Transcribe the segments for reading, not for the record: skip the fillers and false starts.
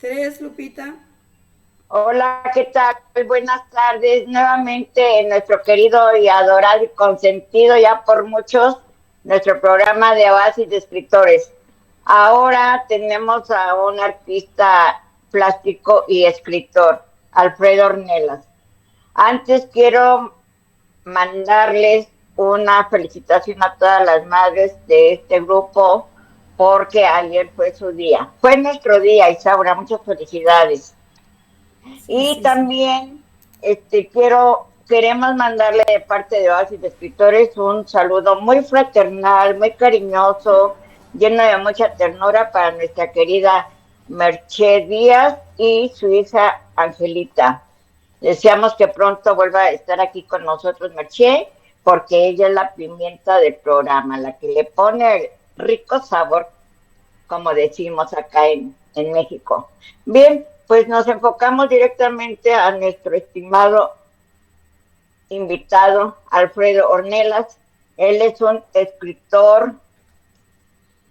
Tres, Lupita. Hola, ¿qué tal? Buenas tardes. Nuevamente en nuestro querido y adorado y consentido ya por muchos, nuestro programa de Oasis de Escritores. Ahora tenemos a un artista plástico y escritor, Alfredo Ornelas. Antes quiero mandarles una felicitación a todas las madres de este grupo porque ayer fue su día. Fue nuestro día, Isaura, muchas felicidades. Sí, Y sí, sí. también queremos mandarle de parte de Oasis de Escritores un saludo muy fraternal, muy cariñoso, lleno de mucha ternura para nuestra querida Merche Díaz y su hija Angelita. Deseamos que pronto vuelva a estar aquí con nosotros Merche, porque ella es la pimienta del programa, la que le pone rico sabor, como decimos acá en México. Bien, pues nos enfocamos directamente a nuestro estimado invitado, Alfredo Ornelas. Él es un escritor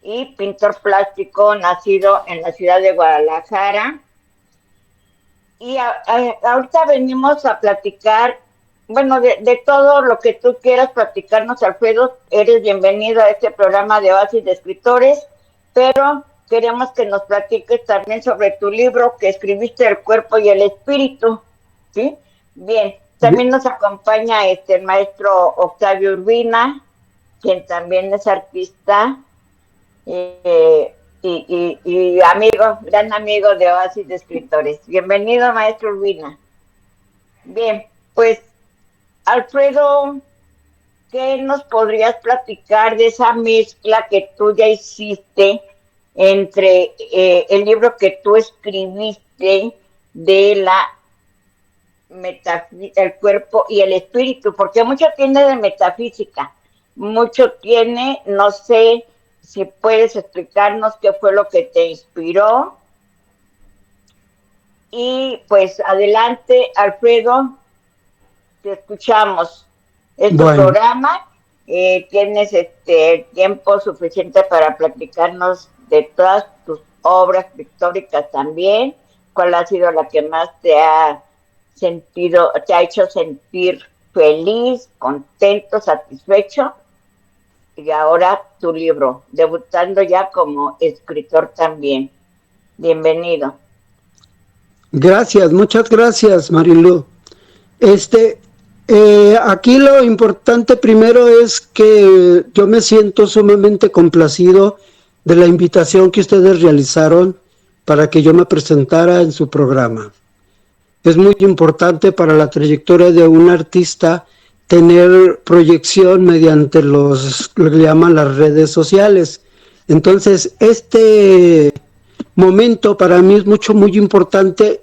y pintor plástico nacido en la ciudad de Guadalajara. Y ahorita venimos a platicar, bueno, de todo lo que tú quieras platicarnos, Alfredo. Eres bienvenido a este programa de Oasis de Escritores, pero queremos que nos platiques también sobre tu libro que escribiste, El cuerpo y el espíritu, ¿sí? Bien, también nos acompaña el maestro Octavio Urbina, quien también es artista y amigo, gran amigo de Oasis de Escritores. Bienvenido, maestro Urbina. Bien, pues, Alfredo, ¿qué nos podrías platicar de esa mezcla que tú ya hiciste entre el libro que tú escribiste de el cuerpo y el espíritu? Porque mucho tiene de metafísica, mucho tiene, no sé si puedes explicarnos qué fue lo que te inspiró. Y pues adelante, Alfredo, te escuchamos. Es tu programa, tienes tiempo suficiente para platicarnos de todas tus obras pictóricas también. ¿Cuál ha sido la que más te ha hecho sentir feliz, contento, satisfecho? Y ahora tu libro, debutando ya como escritor también. Bienvenido. Gracias, muchas gracias, Marilu. Aquí lo importante primero es que yo me siento sumamente complacido de la invitación que ustedes realizaron para que yo me presentara en su programa. Es muy importante para la trayectoria de un artista tener proyección mediante lo que llaman las redes sociales. Entonces, este momento para mí es muy importante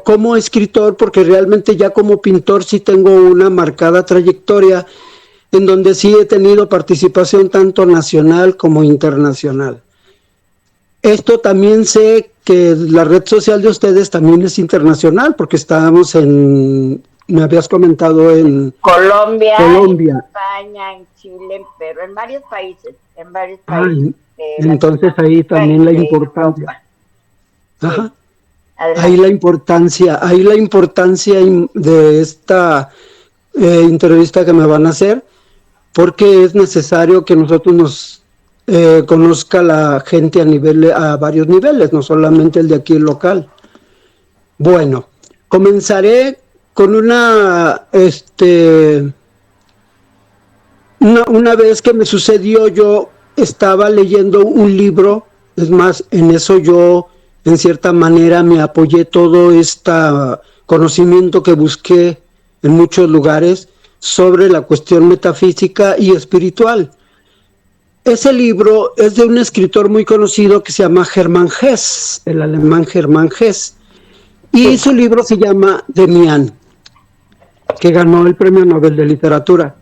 como escritor, porque realmente ya como pintor sí tengo una marcada trayectoria en donde sí he tenido participación tanto nacional como internacional. Esto también sé que la red social de ustedes también es internacional, porque estábamos me habías comentado en Colombia, en España, en Chile, pero en varios países, entonces ahí también la importancia. Ajá. Sí. Ahí la importancia de esta entrevista que me van a hacer, porque es necesario que nosotros nos conozca la gente a varios niveles, no solamente el de aquí local. Bueno, comenzaré con una vez que me sucedió, yo estaba leyendo un libro, es más, en eso yo en cierta manera me apoyé todo este conocimiento que busqué en muchos lugares sobre la cuestión metafísica y espiritual. Ese libro es de un escritor muy conocido que se llama Hermann Hesse, el alemán Hermann Hesse, y su libro se llama Demian, que ganó el Premio Nobel de Literatura.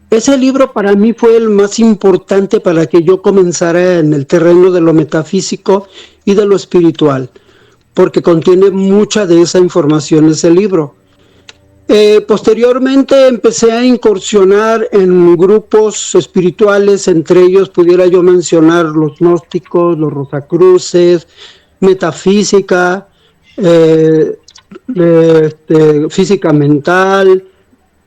Ese libro para mí fue el más importante para que yo comenzara en el terreno de lo metafísico y de lo espiritual, porque contiene mucha de esa información ese libro. Posteriormente empecé a incursionar en grupos espirituales, entre ellos pudiera yo mencionar los gnósticos, los rosacruces, metafísica, física mental,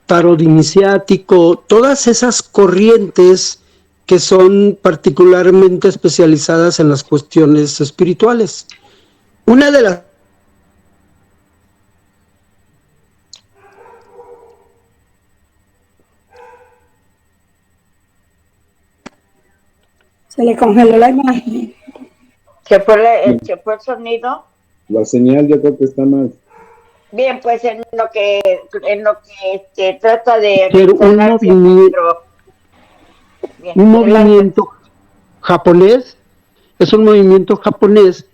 tarot iniciático, todas esas corrientes que son particularmente especializadas en las cuestiones espirituales. Una de las Se le congeló la imagen. ¿Se fue el sonido? La señal yo creo que está mal. Bien, pues en lo que trata de ser un movimiento japonés, es un movimiento japonés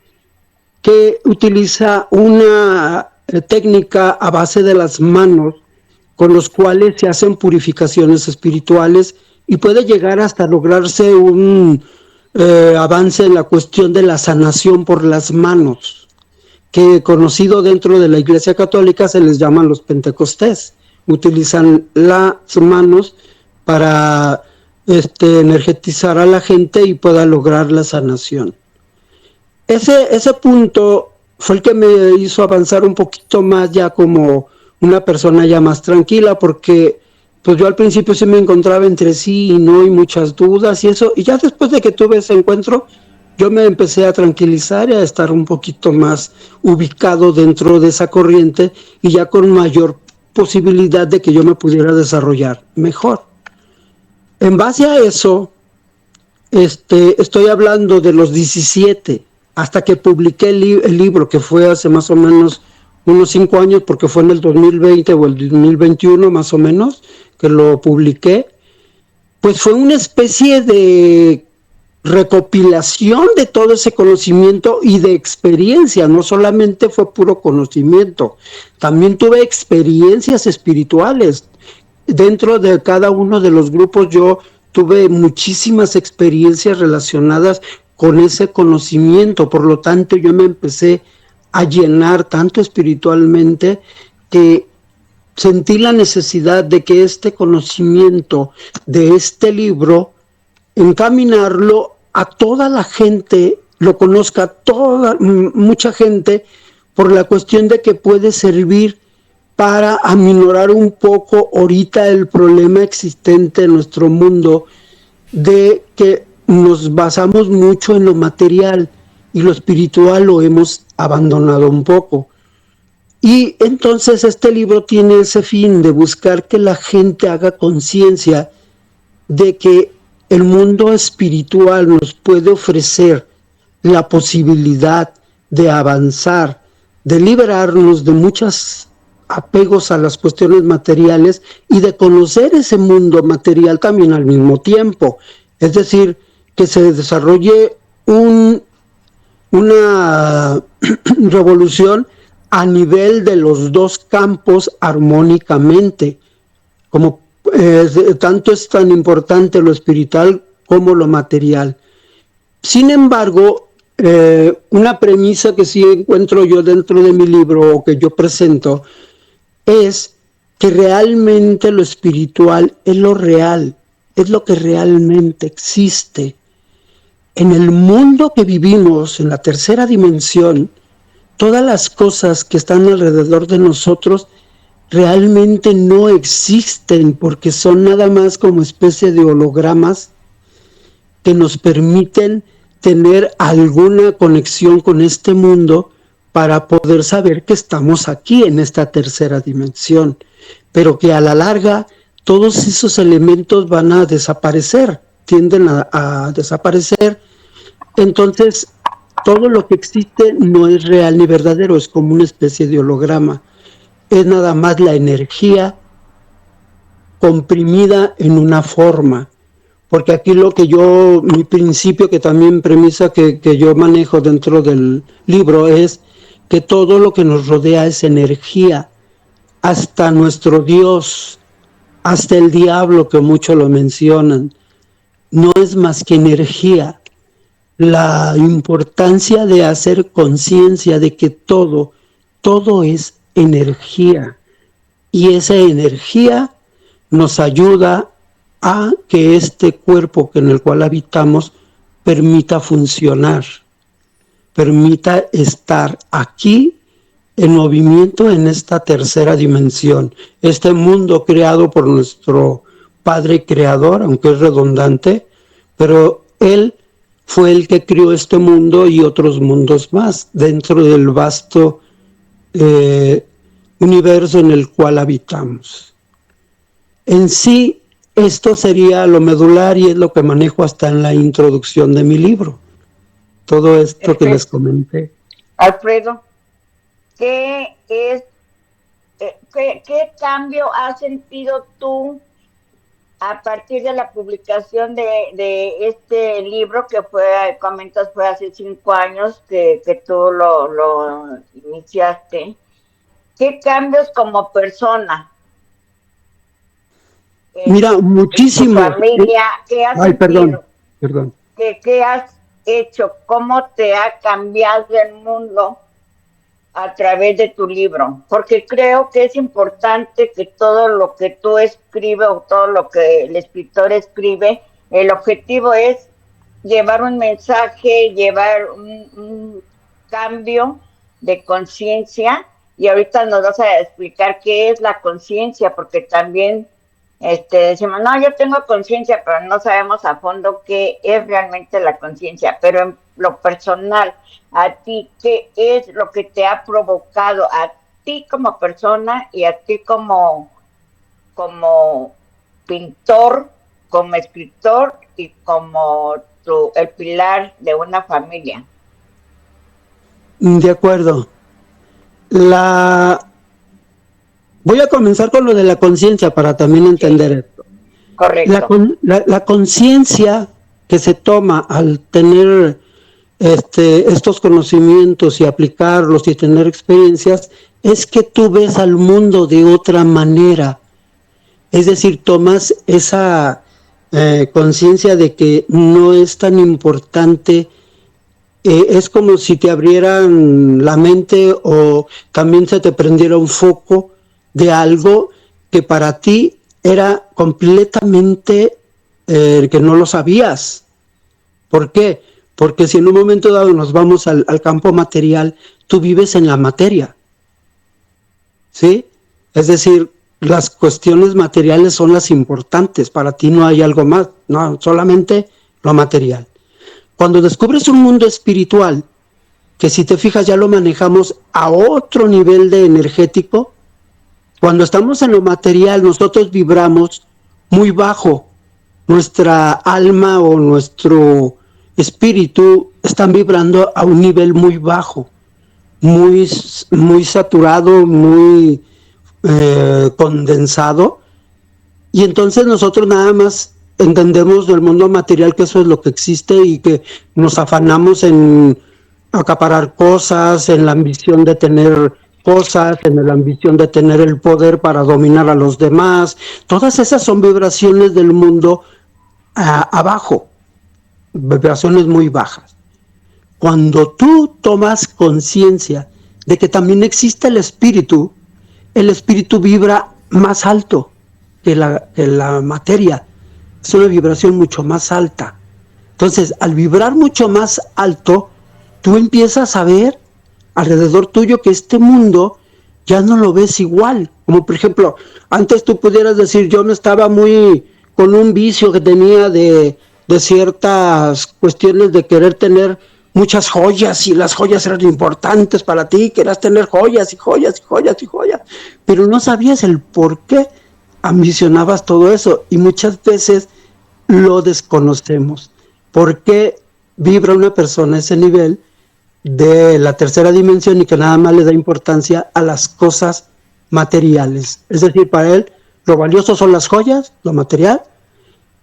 que utiliza una técnica a base de las manos con los cuales se hacen purificaciones espirituales y puede llegar hasta lograrse un avance en la cuestión de la sanación por las manos, que conocido dentro de la Iglesia Católica se les llaman los pentecostés. Utilizan las manos para energetizar a la gente y pueda lograr la sanación. Ese punto fue el que me hizo avanzar un poquito más ya como una persona ya más tranquila, porque pues yo al principio sí me encontraba entre sí y no, y muchas dudas y eso, y ya después de que tuve ese encuentro, yo me empecé a tranquilizar y a estar un poquito más ubicado dentro de esa corriente y ya con mayor posibilidad de que yo me pudiera desarrollar mejor. En base a eso, estoy hablando de los 17, hasta que publiqué el libro, que fue hace más o menos unos 5 años, porque fue en el 2020 o el 2021 más o menos, que lo publiqué, pues fue una especie de recopilación de todo ese conocimiento y de experiencia. No solamente fue puro conocimiento, también tuve experiencias espirituales. Dentro de cada uno de los grupos yo tuve muchísimas experiencias relacionadas con ese conocimiento, por lo tanto yo me empecé a llenar tanto espiritualmente que sentí la necesidad de que este conocimiento de este libro, encaminarlo a toda la gente, lo conozca mucha gente, por la cuestión de que puede servir para aminorar un poco ahorita el problema existente en nuestro mundo, de que nos basamos mucho en lo material y lo espiritual lo hemos abandonado un poco. Y entonces este libro tiene ese fin de buscar que la gente haga conciencia de que el mundo espiritual nos puede ofrecer la posibilidad de avanzar, de liberarnos de muchos apegos a las cuestiones materiales y de conocer ese mundo material también al mismo tiempo. Es decir, que se desarrolle una revolución a nivel de los dos campos armónicamente, como tanto es tan importante lo espiritual como lo material. Sin embargo, una premisa que sí encuentro yo dentro de mi libro, o que yo presento, es que realmente lo espiritual es lo real, es lo que realmente existe. En el mundo que vivimos, en la tercera dimensión, todas las cosas que están alrededor de nosotros realmente no existen, porque son nada más como especie de hologramas que nos permiten tener alguna conexión con este mundo para poder saber que estamos aquí en esta tercera dimensión, pero que a la larga todos esos elementos van a desaparecer, tienden a desaparecer. Entonces todo lo que existe no es real ni verdadero, es como una especie de holograma, es nada más la energía comprimida en una forma. Porque aquí mi principio, que también premisa que yo manejo dentro del libro, es que todo lo que nos rodea es energía, hasta nuestro Dios, hasta el diablo, que muchos lo mencionan, no es más que energía. La importancia de hacer conciencia de que todo es energía, y esa energía nos ayuda a que este cuerpo en el cual habitamos permita funcionar. permita estar aquí en movimiento en esta tercera dimensión, este mundo creado por nuestro Padre Creador, aunque es redundante, pero Él fue el que creó este mundo y otros mundos más dentro del vasto universo en el cual habitamos. En sí, esto sería lo medular y es lo que manejo hasta en la introducción de mi libro. Todo esto que les comenté. Alfredo, ¿qué cambio has sentido tú a partir de la publicación de este libro que comentas, fue hace 5 años que tú lo iniciaste? ¿Qué cambios como persona? Mira, muchísimo. Tu familia, ¿qué has sentido? Perdón. ¿Qué has hecho? ¿Cómo te ha cambiado el mundo a través de tu libro? Porque creo que es importante que todo lo que tú escribes o todo lo que el escritor escribe, el objetivo es llevar un mensaje, llevar un cambio de conciencia. Y ahorita nos vas a explicar qué es la conciencia, porque también decimos, no, yo tengo conciencia, pero no sabemos a fondo qué es realmente la conciencia. Pero en lo personal, a ti, ¿qué es lo que te ha provocado a ti como persona y a ti como pintor, como escritor y como el pilar de una familia? De acuerdo. Voy a comenzar con lo de la conciencia para también entender esto. Correcto. La conciencia que se toma al tener estos conocimientos y aplicarlos y tener experiencias es que tú ves al mundo de otra manera. Es decir, tomas esa conciencia de que no es tan importante. Es como si te abrieran la mente o también se te prendiera un foco de algo que para ti era completamente que no lo sabías. ¿Por qué? Porque si en un momento dado nos vamos al campo material, tú vives en la materia, ¿sí? Es decir, las cuestiones materiales son las importantes, para ti no hay algo más, no, solamente lo material. Cuando descubres un mundo espiritual, que si te fijas ya lo manejamos a otro nivel de energético, cuando estamos en lo material nosotros vibramos muy bajo, nuestra alma o nuestro espíritu están vibrando a un nivel muy bajo, muy saturado, muy condensado, y entonces nosotros nada más entendemos del mundo material que eso es lo que existe y que nos afanamos en acaparar cosas, en la ambición de tener cosas, en la ambición de tener el poder para dominar a los demás. Todas esas son vibraciones del mundo abajo, vibraciones muy bajas. Cuando tú tomas conciencia de que también existe el espíritu vibra más alto que la materia. Es una vibración mucho más alta. Entonces, al vibrar mucho más alto, tú empiezas a ver alrededor tuyo que este mundo ya no lo ves igual. Como por ejemplo, antes tú pudieras decir, yo me estaba muy con un vicio que tenía de ciertas cuestiones de querer tener muchas joyas y las joyas eran importantes para ti, querías tener joyas y joyas y joyas y joyas, pero no sabías el por qué ambicionabas todo eso y muchas veces lo desconocemos. ¿Por qué vibra una persona a ese nivel de la tercera dimensión y que nada más le da importancia a las cosas materiales? Es decir, para él lo valioso son las joyas, lo material,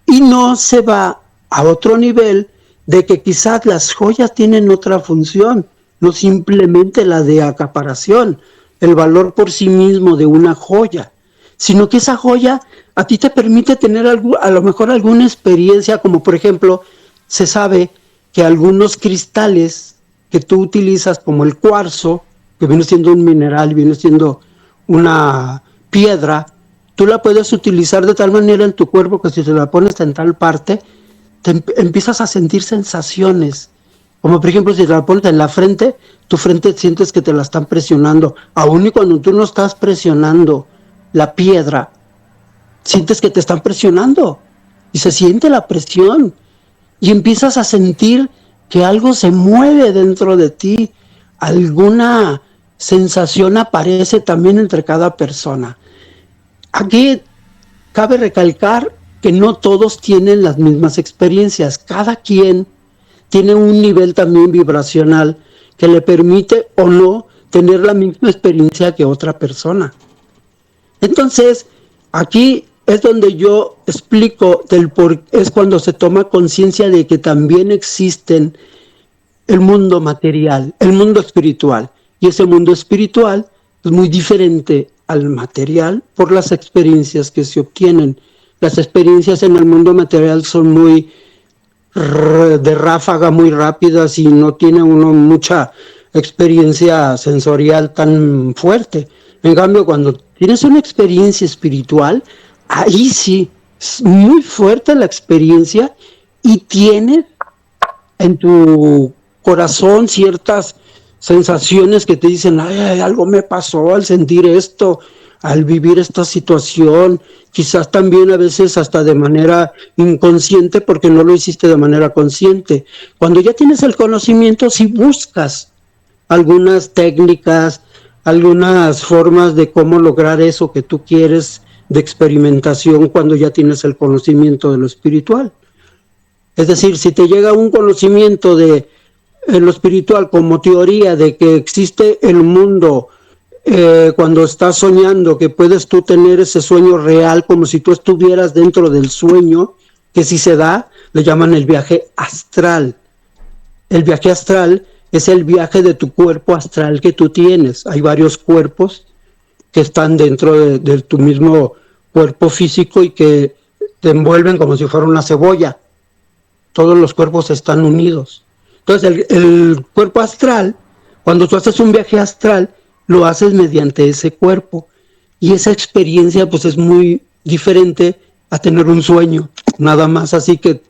y no se va a otro nivel de que quizás las joyas tienen otra función, no simplemente la de acaparación, el valor por sí mismo de una joya, sino que esa joya a ti te permite tener a lo mejor alguna experiencia, como por ejemplo, se sabe que algunos cristales que tú utilizas como el cuarzo, que viene siendo un mineral, viene siendo una piedra, tú la puedes utilizar de tal manera en tu cuerpo que si te la pones en tal parte, te empiezas a sentir sensaciones Como por ejemplo, si te la pones en la frente, tu frente sientes que te la están presionando. Aún y cuando tú no estás presionando la piedra, sientes que te están presionando. Y se siente la presión. Y empiezas a sentir que algo se mueve dentro de ti. Alguna sensación aparece también entre cada persona. Aquí cabe recalcar que no todos tienen las mismas experiencias. Cada quien tiene un nivel también vibracional que le permite o no tener la misma experiencia que otra persona. Entonces, aquí es donde yo explico es cuando se toma conciencia de que también existen el mundo material, el mundo espiritual. Y ese mundo espiritual es muy diferente al material por las experiencias que se obtienen. Las experiencias en el mundo material son muy de ráfaga, muy rápidas, y no tiene uno mucha experiencia sensorial tan fuerte. En cambio, cuando tienes una experiencia espiritual, ahí sí es muy fuerte la experiencia y tienes en tu corazón ciertas sensaciones que te dicen, ay, algo me pasó al sentir esto, al vivir esta situación, quizás también a veces hasta de manera inconsciente porque no lo hiciste de manera consciente. Cuando ya tienes el conocimiento, sí buscas algunas técnicas, algunas formas de cómo lograr eso que tú quieres de experimentación cuando ya tienes el conocimiento de lo espiritual. Es decir, si te llega un conocimiento de lo espiritual como teoría de que existe el mundo, cuando estás soñando, que puedes tú tener ese sueño real como si tú estuvieras dentro del sueño, que si se da, le llaman el viaje astral. El viaje astral es el viaje de tu cuerpo astral que tú tienes. Hay varios cuerpos que están dentro de tu mismo cuerpo físico y que te envuelven como si fuera una cebolla. Todos los cuerpos están unidos. Entonces el cuerpo astral, cuando tú haces un viaje astral, lo haces mediante ese cuerpo. Y esa experiencia pues es muy diferente a tener un sueño, nada más. Así que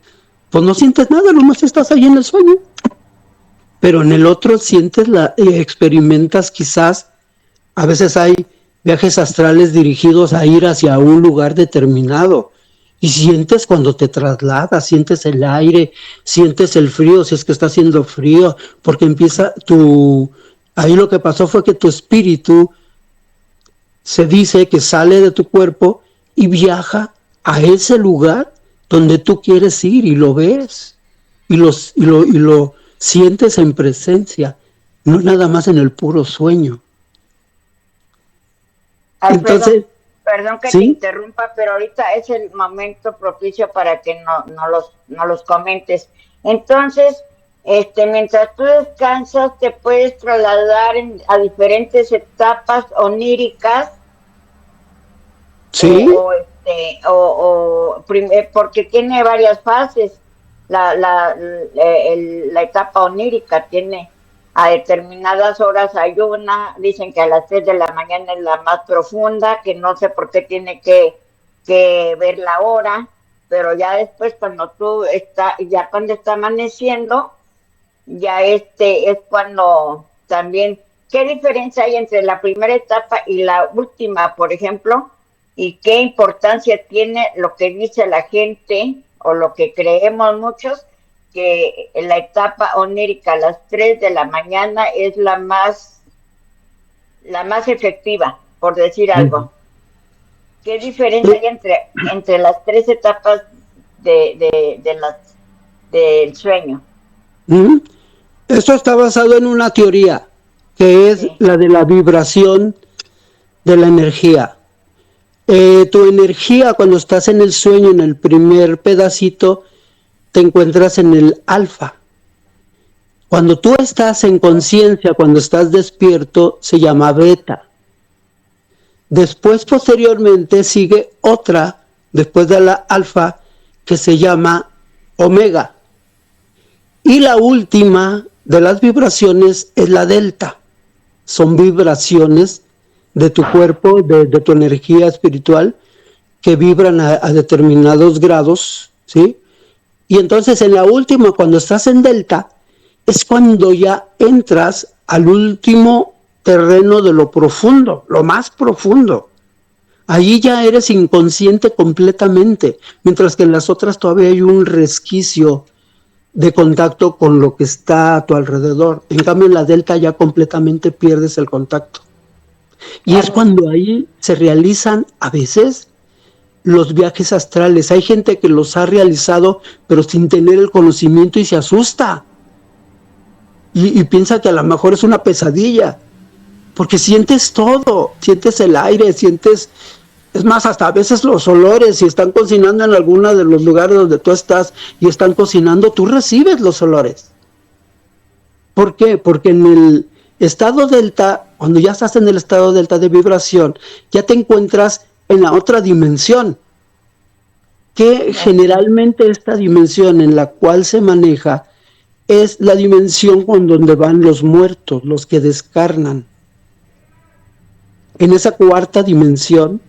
pues no sientes nada, nomás estás ahí en el sueño. Pero en el otro sientes, experimentas quizás, a veces hay viajes astrales dirigidos a ir hacia un lugar determinado. Y sientes cuando te trasladas, sientes el aire, sientes el frío, si es que está haciendo frío, porque empieza ahí lo que pasó fue que tu espíritu se dice que sale de tu cuerpo y viaja a ese lugar donde tú quieres ir y lo ves y lo sientes en presencia, no nada más en el puro sueño. Alfredo, Entonces, perdón que ¿sí? te interrumpa, pero ahorita es el momento propicio para que no los comentes. Entonces, mientras tú descansas, te puedes trasladar a diferentes etapas oníricas. Sí. Porque tiene varias fases. La etapa onírica tiene a determinadas horas hay una, dicen que a las 3 de la mañana es la más profunda, que no sé por qué tiene que ver la hora, pero ya después cuando cuando está amaneciendo, ya es cuando también, ¿qué diferencia hay entre la primera etapa y la última, por ejemplo? ¿Y qué importancia tiene lo que dice la gente o lo que creemos muchos, que la etapa onírica a las 3 de la mañana es la más efectiva, por decir algo? ¿Qué diferencia hay entre las tres etapas del sueño? Esto está basado en una teoría, que es la de la vibración de la energía. Tu energía cuando estás en el sueño, en el primer pedacito, te encuentras en el alfa. Cuando tú estás en conciencia, cuando estás despierto, se llama beta. Después, posteriormente, sigue otra, después de la alfa, que se llama omega. Y la última de las vibraciones es la delta. Son vibraciones de tu cuerpo, de tu energía espiritual, que vibran a determinados grados, ¿sí? Y entonces en la última, cuando estás en delta, es cuando ya entras al último terreno de lo profundo, lo más profundo. Allí ya eres inconsciente completamente, mientras que en las otras todavía hay un resquicio de contacto con lo que está a tu alrededor. En cambio, en la delta ya completamente pierdes el contacto. Y es cuando ahí se realizan a veces los viajes astrales. Hay gente que los ha realizado, pero sin tener el conocimiento y se asusta. Y piensa que a lo mejor es una pesadilla. Porque sientes todo, sientes el aire, sientes... Es más, hasta a veces los olores, si están cocinando en alguno de los lugares donde tú estás y están cocinando, tú recibes los olores. ¿Por qué? Porque en el estado delta, cuando ya estás en el estado delta de vibración, ya te encuentras en la otra dimensión, que generalmente esta dimensión en la cual se maneja es la dimensión con donde van los muertos, los que descarnan. En esa cuarta dimensión,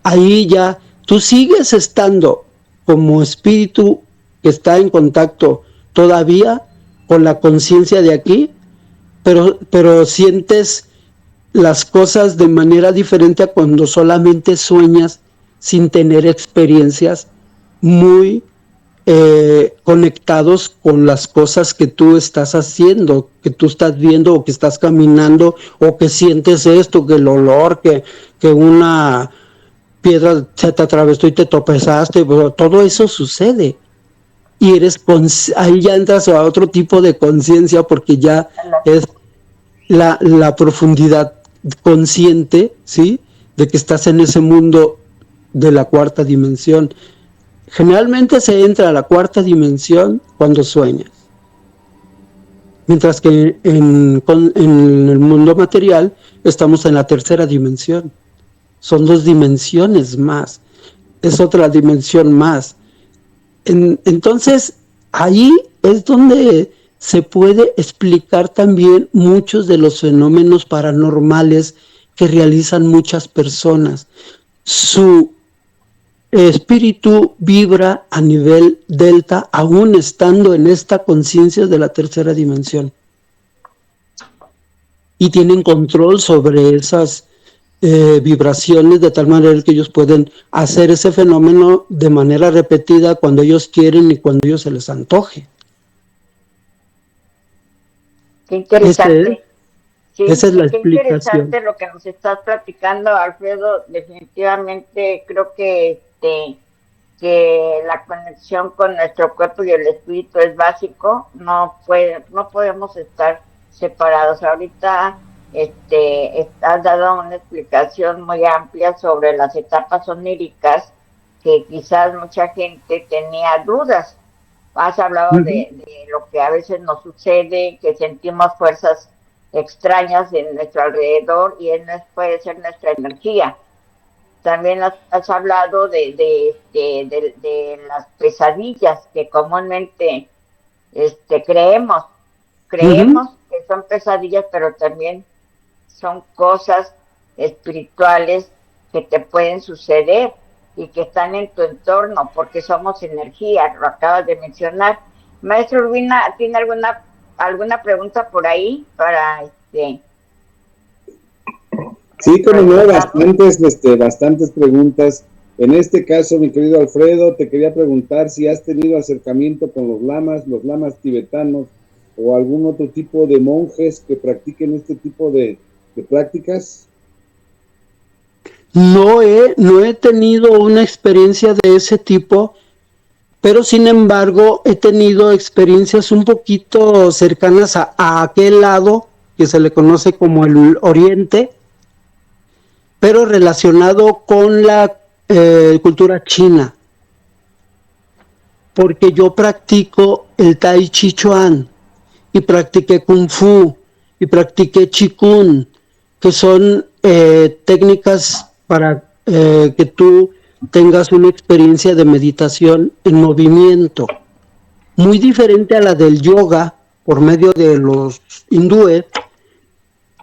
ahí ya tú sigues estando como espíritu que está en contacto todavía con la conciencia de aquí, pero sientes las cosas de manera diferente a cuando solamente sueñas sin tener experiencias muy conectados con las cosas que tú estás haciendo, que tú estás viendo o que estás caminando o que sientes esto, que el olor, que una piedra se te atravesó y te tropezaste, todo eso sucede. Y ahí ya entras a otro tipo de conciencia porque ya es la profundidad consciente, ¿sí? De que estás en ese mundo de la cuarta dimensión. Generalmente se entra a la cuarta dimensión cuando sueñas. Mientras que en el mundo material estamos en la tercera dimensión. Son 2 dimensiones más. Es otra dimensión más. Entonces, ahí es donde se puede explicar también muchos de los fenómenos paranormales que realizan muchas personas. Su espíritu vibra a nivel delta, aún estando en esta conciencia de la tercera dimensión. Y tienen control sobre esas vibraciones de tal manera que ellos pueden hacer ese fenómeno de manera repetida cuando ellos quieren y cuando ellos se les antoje. Qué interesante. Esa es la qué explicación. Interesante lo que nos estás platicando, Alfredo. Definitivamente creo que la conexión con nuestro cuerpo y el espíritu es básico. No podemos estar separados. Ahorita has dado una explicación muy amplia sobre las etapas oníricas, que quizás mucha gente tenía dudas. Has hablado de lo que a veces nos sucede, que sentimos fuerzas extrañas en nuestro alrededor y puede ser nuestra energía. También has hablado de las pesadillas que comúnmente creemos que son pesadillas, pero también son cosas espirituales que te pueden suceder y que están en tu entorno, porque somos energía, lo acabas de mencionar. Maestro Urbina, ¿tiene alguna pregunta por ahí para Sí, como no, bastantes preguntas. En este caso, mi querido Alfredo, te quería preguntar si has tenido acercamiento con los lamas tibetanos o algún otro tipo de monjes que practiquen este tipo de prácticas. No he tenido una experiencia de ese tipo, pero sin embargo he tenido experiencias un poquito cercanas a aquel lado que se le conoce como el Oriente, pero relacionado con la cultura china, porque yo practico el Tai Chi Chuan y practiqué Kung Fu y practiqué Qigong, que son técnicas para que tú tengas una experiencia de meditación en movimiento, muy diferente a la del yoga por medio de los hindúes,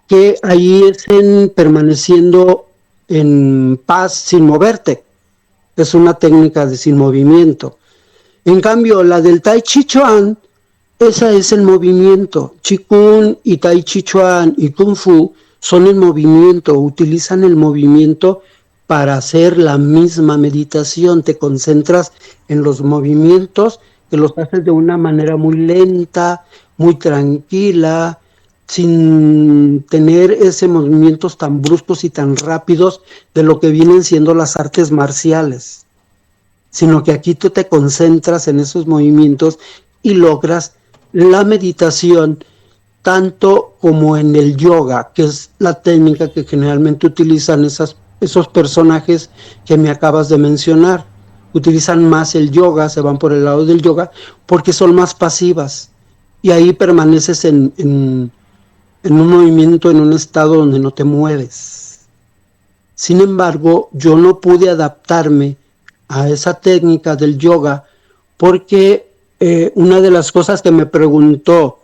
que ahí es permaneciendo en paz sin moverte. Es una técnica de sin movimiento. En cambio, la del Tai Chi Chuan Ese es el movimiento. Qigong y Tai Chi Chuan y Kung Fu son el movimiento, utilizan el movimiento para hacer la misma meditación. Te concentras en los movimientos, que los haces de una manera muy lenta, muy tranquila, sin tener esos movimientos tan bruscos y tan rápidos de lo que vienen siendo las artes marciales, sino que aquí tú te concentras en esos movimientos y logras la meditación tanto como en el yoga, que es la técnica que generalmente utilizan esos personajes que me acabas de mencionar. Utilizan más el yoga, se van por el lado del yoga, porque son más pasivas. Y ahí permaneces en un movimiento, en un estado donde no te mueves. Sin embargo, yo no pude adaptarme a esa técnica del yoga porque una de las cosas que me preguntó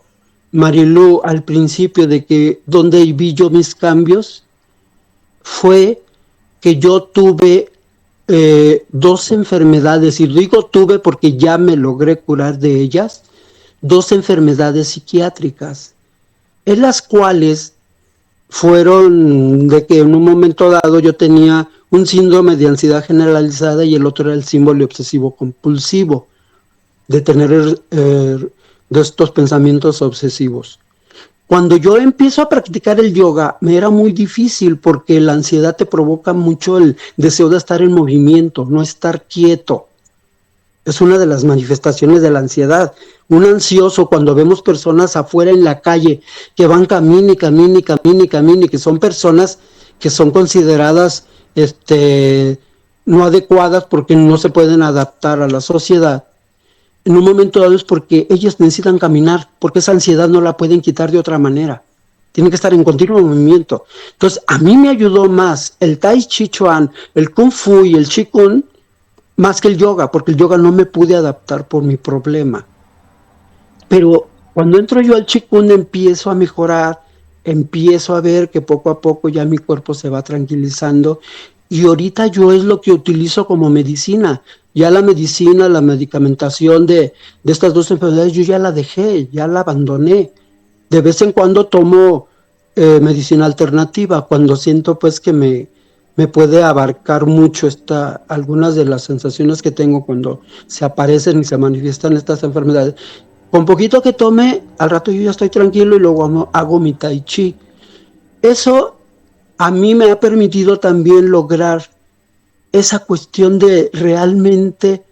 Marilu al principio de que dónde vi yo mis cambios fue que yo tuve 2 enfermedades, y digo tuve porque ya me logré curar de ellas, 2 enfermedades psiquiátricas, en las cuales fueron de que en un momento dado yo tenía un síndrome de ansiedad generalizada y el otro era el síndrome obsesivo compulsivo, de tener de estos pensamientos obsesivos. Cuando yo empiezo a practicar el yoga, me era muy difícil porque la ansiedad te provoca mucho el deseo de estar en movimiento, no estar quieto. Es una de las manifestaciones de la ansiedad. Un ansioso, cuando vemos personas afuera en la calle que van camine, que son personas que son consideradas no adecuadas porque no se pueden adaptar a la sociedad, en un momento dado es porque ellos necesitan caminar, porque esa ansiedad no la pueden quitar de otra manera. Tienen que estar en continuo movimiento. Entonces, a mí me ayudó más el Tai Chi Chuan, el Kung Fu y el Qigong, más que el yoga, porque el yoga no me pude adaptar por mi problema. Pero cuando entro yo al Qigong empiezo a mejorar, empiezo a ver que poco a poco ya mi cuerpo se va tranquilizando, y ahorita yo es lo que utilizo como medicina. Ya la medicina, la medicamentación de estas 2 enfermedades, yo ya la dejé, ya la abandoné. De vez en cuando tomo medicina alternativa, cuando siento pues que me puede abarcar mucho algunas de las sensaciones que tengo cuando se aparecen y se manifiestan estas enfermedades. Con poquito que tome, al rato yo ya estoy tranquilo y luego hago mi tai chi. Eso a mí me ha permitido también lograr esa cuestión de realmente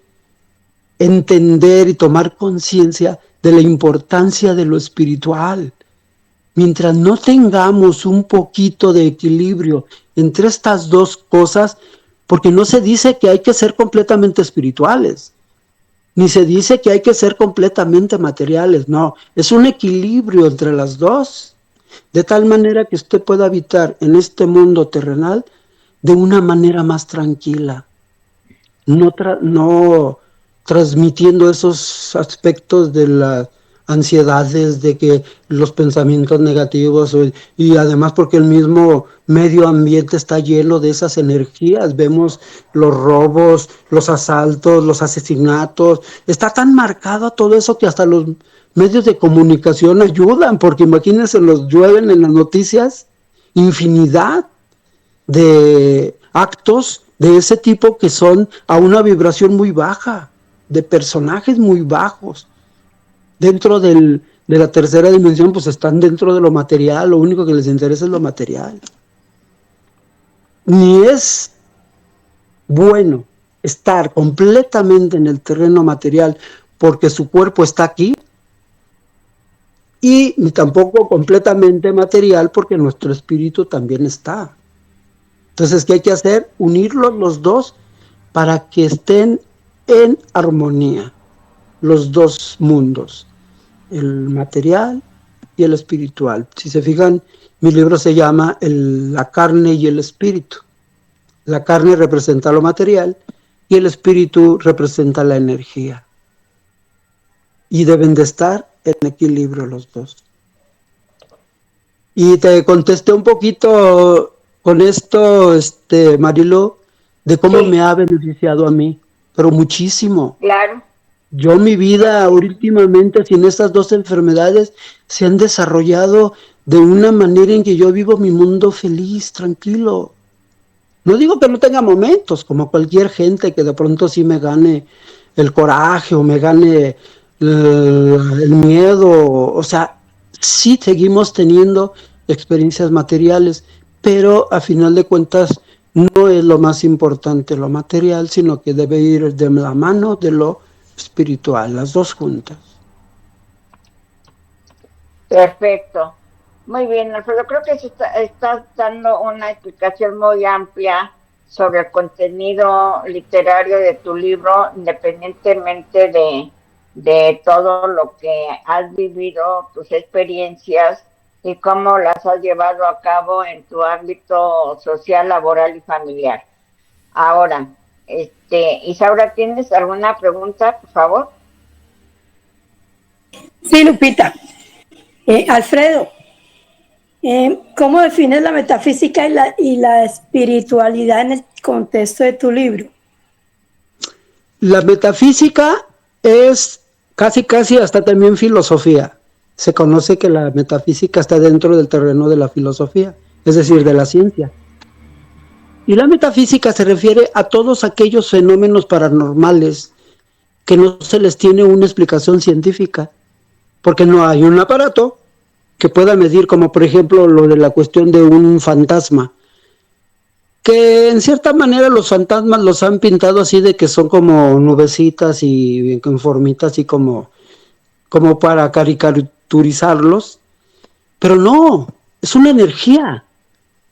entender y tomar conciencia de la importancia de lo espiritual. Mientras no tengamos un poquito de equilibrio entre estas 2 cosas, porque no se dice que hay que ser completamente espirituales, ni se dice que hay que ser completamente materiales, no, es un equilibrio entre las 2, de tal manera que usted pueda habitar en este mundo terrenal de una manera más tranquila, no transmitiendo esos aspectos de las ansiedades, de que los pensamientos negativos, y además porque el mismo medio ambiente está lleno de esas energías. Vemos los robos, los asaltos, los asesinatos, está tan marcado todo eso que hasta los medios de comunicación ayudan, porque imagínense, los llueven en las noticias infinidad de actos de ese tipo que son a una vibración muy baja, de personajes muy bajos. Dentro de la tercera dimensión, pues están dentro de lo material, lo único que les interesa es lo material. Ni es bueno estar completamente en el terreno material porque su cuerpo está aquí, y ni tampoco completamente material porque nuestro espíritu también está. Entonces, ¿qué hay que hacer? Unirlos los 2 para que estén en armonía, los 2 mundos, el material y el espiritual. Si se fijan, mi libro se llama La carne y el espíritu. La carne representa lo material y el espíritu representa la energía. Y deben de estar en equilibrio los 2. Y te contesté un poquito con esto, Marilu, de cómo me ha beneficiado a mí, pero muchísimo. Claro. Yo mi vida últimamente sin estas dos enfermedades se han desarrollado de una manera en que yo vivo mi mundo feliz, tranquilo. No digo que no tenga momentos, como cualquier gente que de pronto sí me gane el coraje o me gane el miedo, o sea, sí seguimos teniendo experiencias materiales, pero a final de cuentas no es lo más importante lo material, sino que debe ir de la mano de lo espiritual, las dos juntas. Perfecto. Muy bien, Alfredo. Creo que estás dando una explicación muy amplia sobre el contenido literario de tu libro, independientemente de todo lo que has vivido, tus experiencias y cómo las has llevado a cabo en tu ámbito social, laboral y familiar. Ahora, Isaura, ¿tienes alguna pregunta, por favor? Sí, Lupita. Alfredo, ¿cómo defines la metafísica y la espiritualidad en el contexto de tu libro? La metafísica es casi hasta también filosofía. Se conoce que la metafísica está dentro del terreno de la filosofía, es decir, de la ciencia. Y la metafísica se refiere a todos aquellos fenómenos paranormales que no se les tiene una explicación científica, porque no hay un aparato que pueda medir, como por ejemplo lo de la cuestión de un fantasma, que en cierta manera los fantasmas los han pintado así de que son como nubecitas y con formitas y como para caricaturizarlos, pero no, es una energía.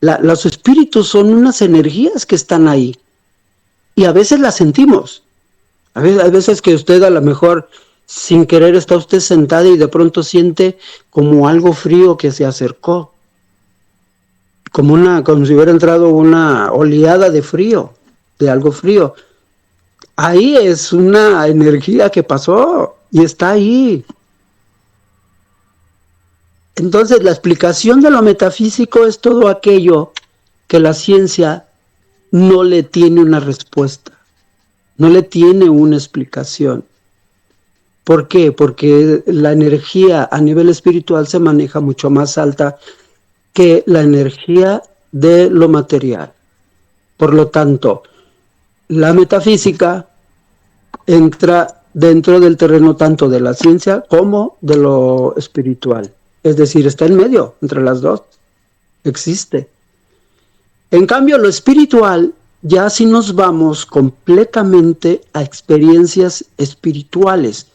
Los espíritus son unas energías que están ahí y a veces las sentimos. Hay veces que usted a lo mejor sin querer está usted sentada y de pronto siente como algo frío que se acercó, como si hubiera entrado una oleada de frío, de algo frío. Ahí es una energía que pasó y está ahí. Entonces la explicación de lo metafísico es todo aquello que la ciencia no le tiene una respuesta, no le tiene una explicación. ¿Por qué? Porque la energía a nivel espiritual se maneja mucho más alta que la energía de lo material. Por lo tanto, la metafísica entra dentro del terreno tanto de la ciencia como de lo espiritual. Es decir, está en medio, entre las dos. Existe. En cambio, lo espiritual, ya si nos vamos completamente a experiencias espirituales,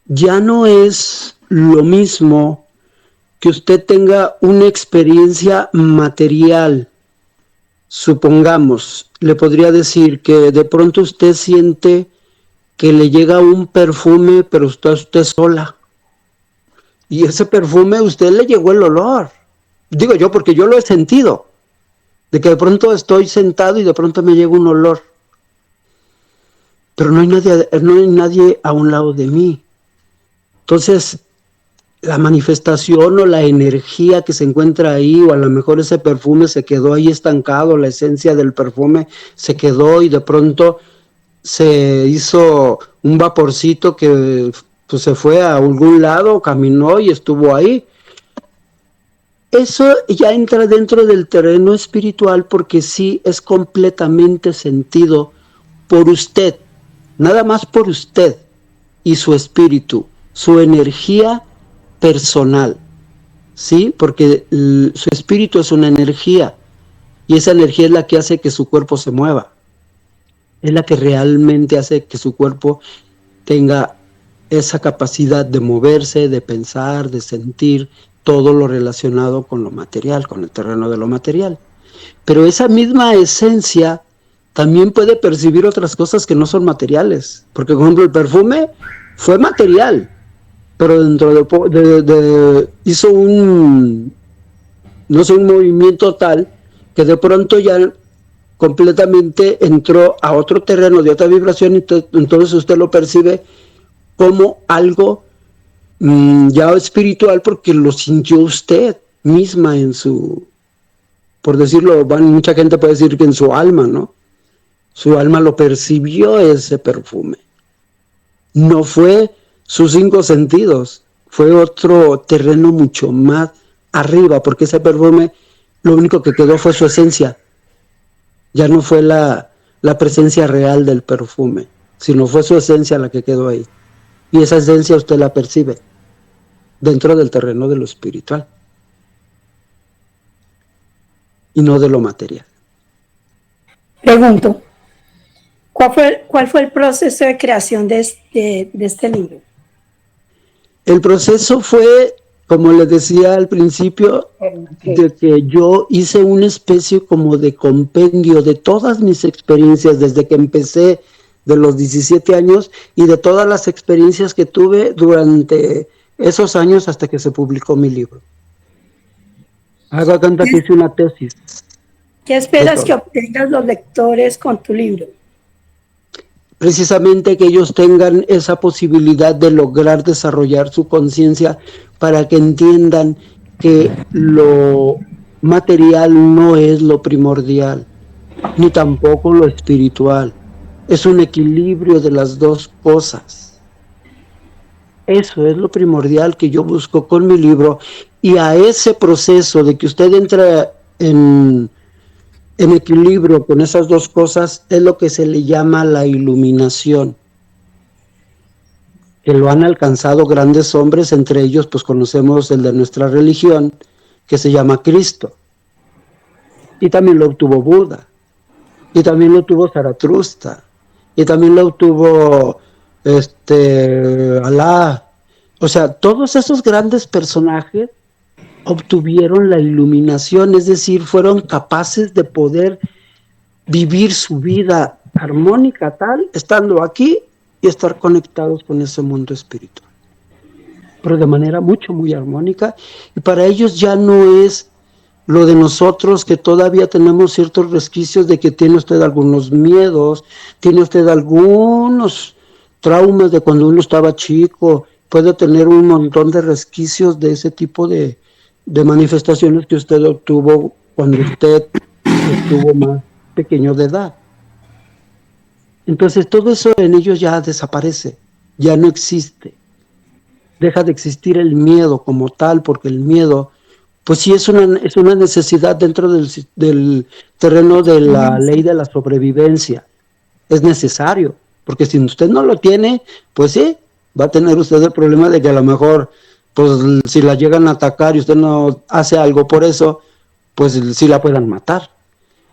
ya no es lo mismo que usted tenga una experiencia material. Supongamos, le podría decir que de pronto usted siente que le llega un perfume, pero está usted sola. Y ese perfume, usted le llegó el olor. Digo yo, porque yo lo he sentido. De que de pronto estoy sentado y de pronto me llega un olor. Pero no hay nadie a un lado de mí. Entonces, la manifestación o la energía que se encuentra ahí, o a lo mejor ese perfume se quedó ahí estancado, la esencia del perfume se quedó y de pronto se hizo un vaporcito que pues, se fue a algún lado, caminó y estuvo ahí. Eso ya entra dentro del terreno espiritual porque sí es completamente sentido por usted, nada más por usted y su espíritu, su energía personal, ¿sí? Porque su espíritu es una energía y esa energía es la que hace que su cuerpo se mueva, es la que realmente hace que su cuerpo tenga esa capacidad de moverse, de pensar, de sentir, todo lo relacionado con lo material, con el terreno de lo material. Pero esa misma esencia también puede percibir otras cosas que no son materiales, porque por ejemplo el perfume fue material, pero dentro hizo un movimiento tal que de pronto ya completamente entró a otro terreno de otra vibración, y entonces usted lo percibe como algo ya espiritual porque lo sintió usted misma en su, por decirlo, mucha gente puede decir que en su alma, ¿no? Su alma lo percibió ese perfume. No fue sus 5 sentidos, fue otro terreno mucho más arriba, porque ese perfume lo único que quedó fue su esencia. Ya no fue la presencia real del perfume, sino fue su esencia la que quedó ahí. Y esa esencia usted la percibe dentro del terreno de lo espiritual y no de lo material. Pregunto, ¿cuál fue el proceso de creación de este libro? El proceso fue, como les decía al principio, de que yo hice una especie como de compendio de todas mis experiencias desde que empecé de los 17 años y de todas las experiencias que tuve durante esos años hasta que se publicó mi libro. Haga cuenta que hice una tesis. ¿Qué esperas que obtengan los lectores con tu libro? Precisamente que ellos tengan esa posibilidad de lograr desarrollar su conciencia para que entiendan que lo material no es lo primordial, ni tampoco lo espiritual. Es un equilibrio de las dos cosas. Eso es lo primordial que yo busco con mi libro, y a ese proceso de que usted entre en equilibrio con esas dos cosas es lo que se le llama la iluminación, que lo han alcanzado grandes hombres, entre ellos pues conocemos el de nuestra religión, que se llama Cristo, y también lo obtuvo Buda, y también lo obtuvo Zaratustra, y también lo obtuvo Alá. O sea, todos esos grandes personajes obtuvieron la iluminación, es decir, fueron capaces de poder vivir su vida armónica tal, estando aquí y estar conectados con ese mundo espiritual, pero de manera muy armónica. Y para ellos ya no es lo de nosotros, que todavía tenemos ciertos resquicios de que tiene usted algunos miedos, tiene usted algunos traumas de cuando uno estaba chico, puede tener un montón de resquicios de ese tipo de manifestaciones que usted obtuvo cuando usted estuvo más pequeño de edad. Entonces todo eso en ellos ya desaparece, ya no existe. Deja de existir el miedo como tal, porque el miedo, pues sí es una necesidad dentro del terreno de la ley de la sobrevivencia. Es necesario, porque si usted no lo tiene, pues sí, va a tener usted el problema de que a lo mejor, pues si la llegan a atacar y usted no hace algo por eso, pues sí la puedan matar.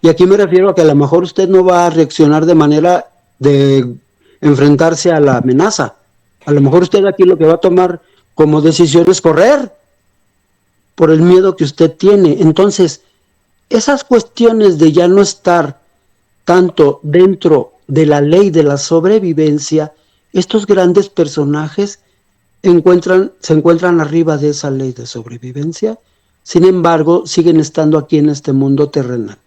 Y aquí me refiero a que a lo mejor usted no va a reaccionar de manera de enfrentarse a la amenaza. A lo mejor usted aquí lo que va a tomar como decisión es correr por el miedo que usted tiene. Entonces, esas cuestiones de ya no estar tanto dentro de la ley de la sobrevivencia, estos grandes personajes se encuentran arriba de esa ley de sobrevivencia, sin embargo, siguen estando aquí en este mundo terrenal.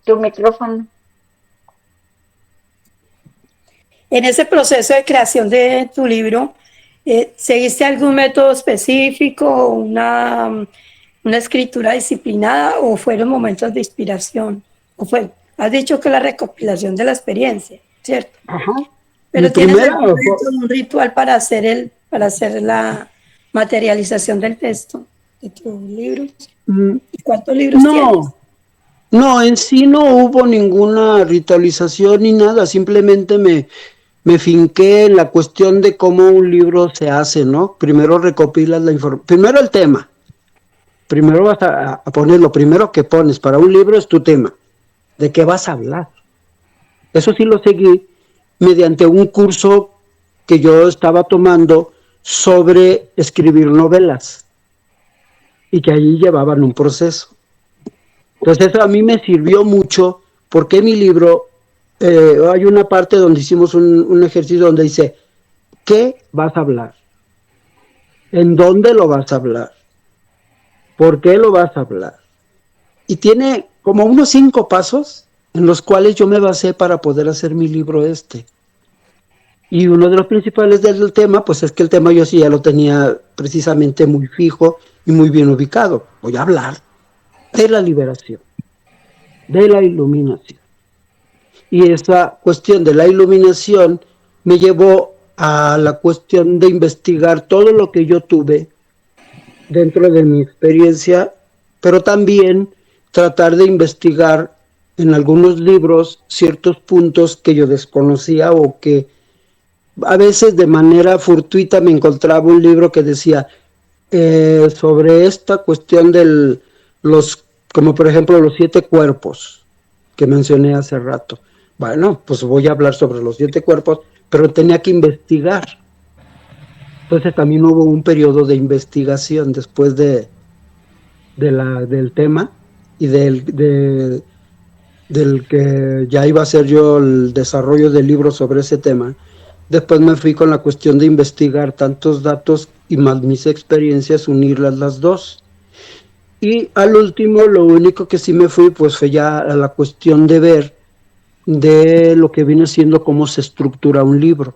Tu micrófono. En ese proceso de creación de tu libro, ¿seguiste algún método específico, una escritura disciplinada, o fueron momentos de inspiración? Has dicho que la recopilación de la experiencia, ¿cierto? Ajá. Pero ¿tienes un ritual para hacer la materialización del texto de tu libro? ¿Y cuántos libros tienes? No, en sí no hubo ninguna ritualización ni nada, simplemente me finqué en la cuestión de cómo un libro se hace, ¿no? Primero recopilas la información, primero el tema, primero vas a poner, lo primero que pones para un libro es tu tema, de qué vas a hablar. Eso sí lo seguí mediante un curso que yo estaba tomando sobre escribir novelas, y que allí llevaban un proceso. Entonces eso a mí me sirvió mucho, porque mi libro, hay una parte donde hicimos un ejercicio donde dice, ¿qué vas a hablar? ¿En dónde lo vas a hablar? ¿Por qué lo vas a hablar? Y tiene como unos 5 pasos en los cuales yo me basé para poder hacer mi libro este. Y uno de los principales del tema, pues es que el tema yo sí ya lo tenía precisamente muy fijo y muy bien ubicado. Voy a hablar de la liberación, de la iluminación. y esa cuestión de la iluminación me llevó a la cuestión de investigar todo lo que yo tuve dentro de mi experiencia, pero también tratar de investigar en algunos libros ciertos puntos que yo desconocía o que a veces de manera fortuita me encontraba un libro que decía sobre esta cuestión de los, como por ejemplo los 7 cuerpos que mencioné hace rato. Bueno, pues voy a hablar sobre los 7 cuerpos, pero tenía que investigar. Entonces también hubo un periodo de investigación después del tema y del que ya iba a ser yo el desarrollo del libro sobre ese tema. Después me fui con la cuestión de investigar tantos datos y más mis experiencias, unirlas las dos. Y al último, lo único que sí me fui, pues fue ya a la cuestión de ver de lo que viene siendo cómo se estructura un libro.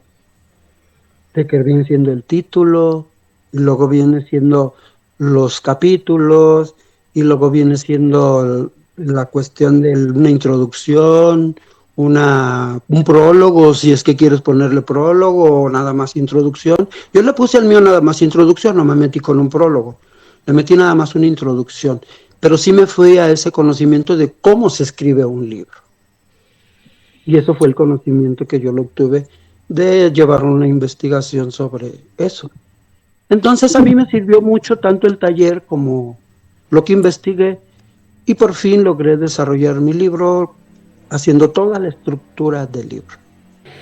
De que viene siendo el título, y luego viene siendo los capítulos, y luego viene siendo la cuestión de una introducción, un prólogo, si es que quieres ponerle prólogo o nada más introducción. Yo le puse al mío nada más introducción, no me metí con un prólogo, le metí nada más una introducción, pero sí me fui a ese conocimiento de cómo se escribe un libro. Y eso fue el conocimiento que yo lo obtuve de llevar una investigación sobre eso. Entonces a mí me sirvió mucho tanto el taller como lo que investigué, y por fin logré desarrollar mi libro haciendo toda la estructura del libro.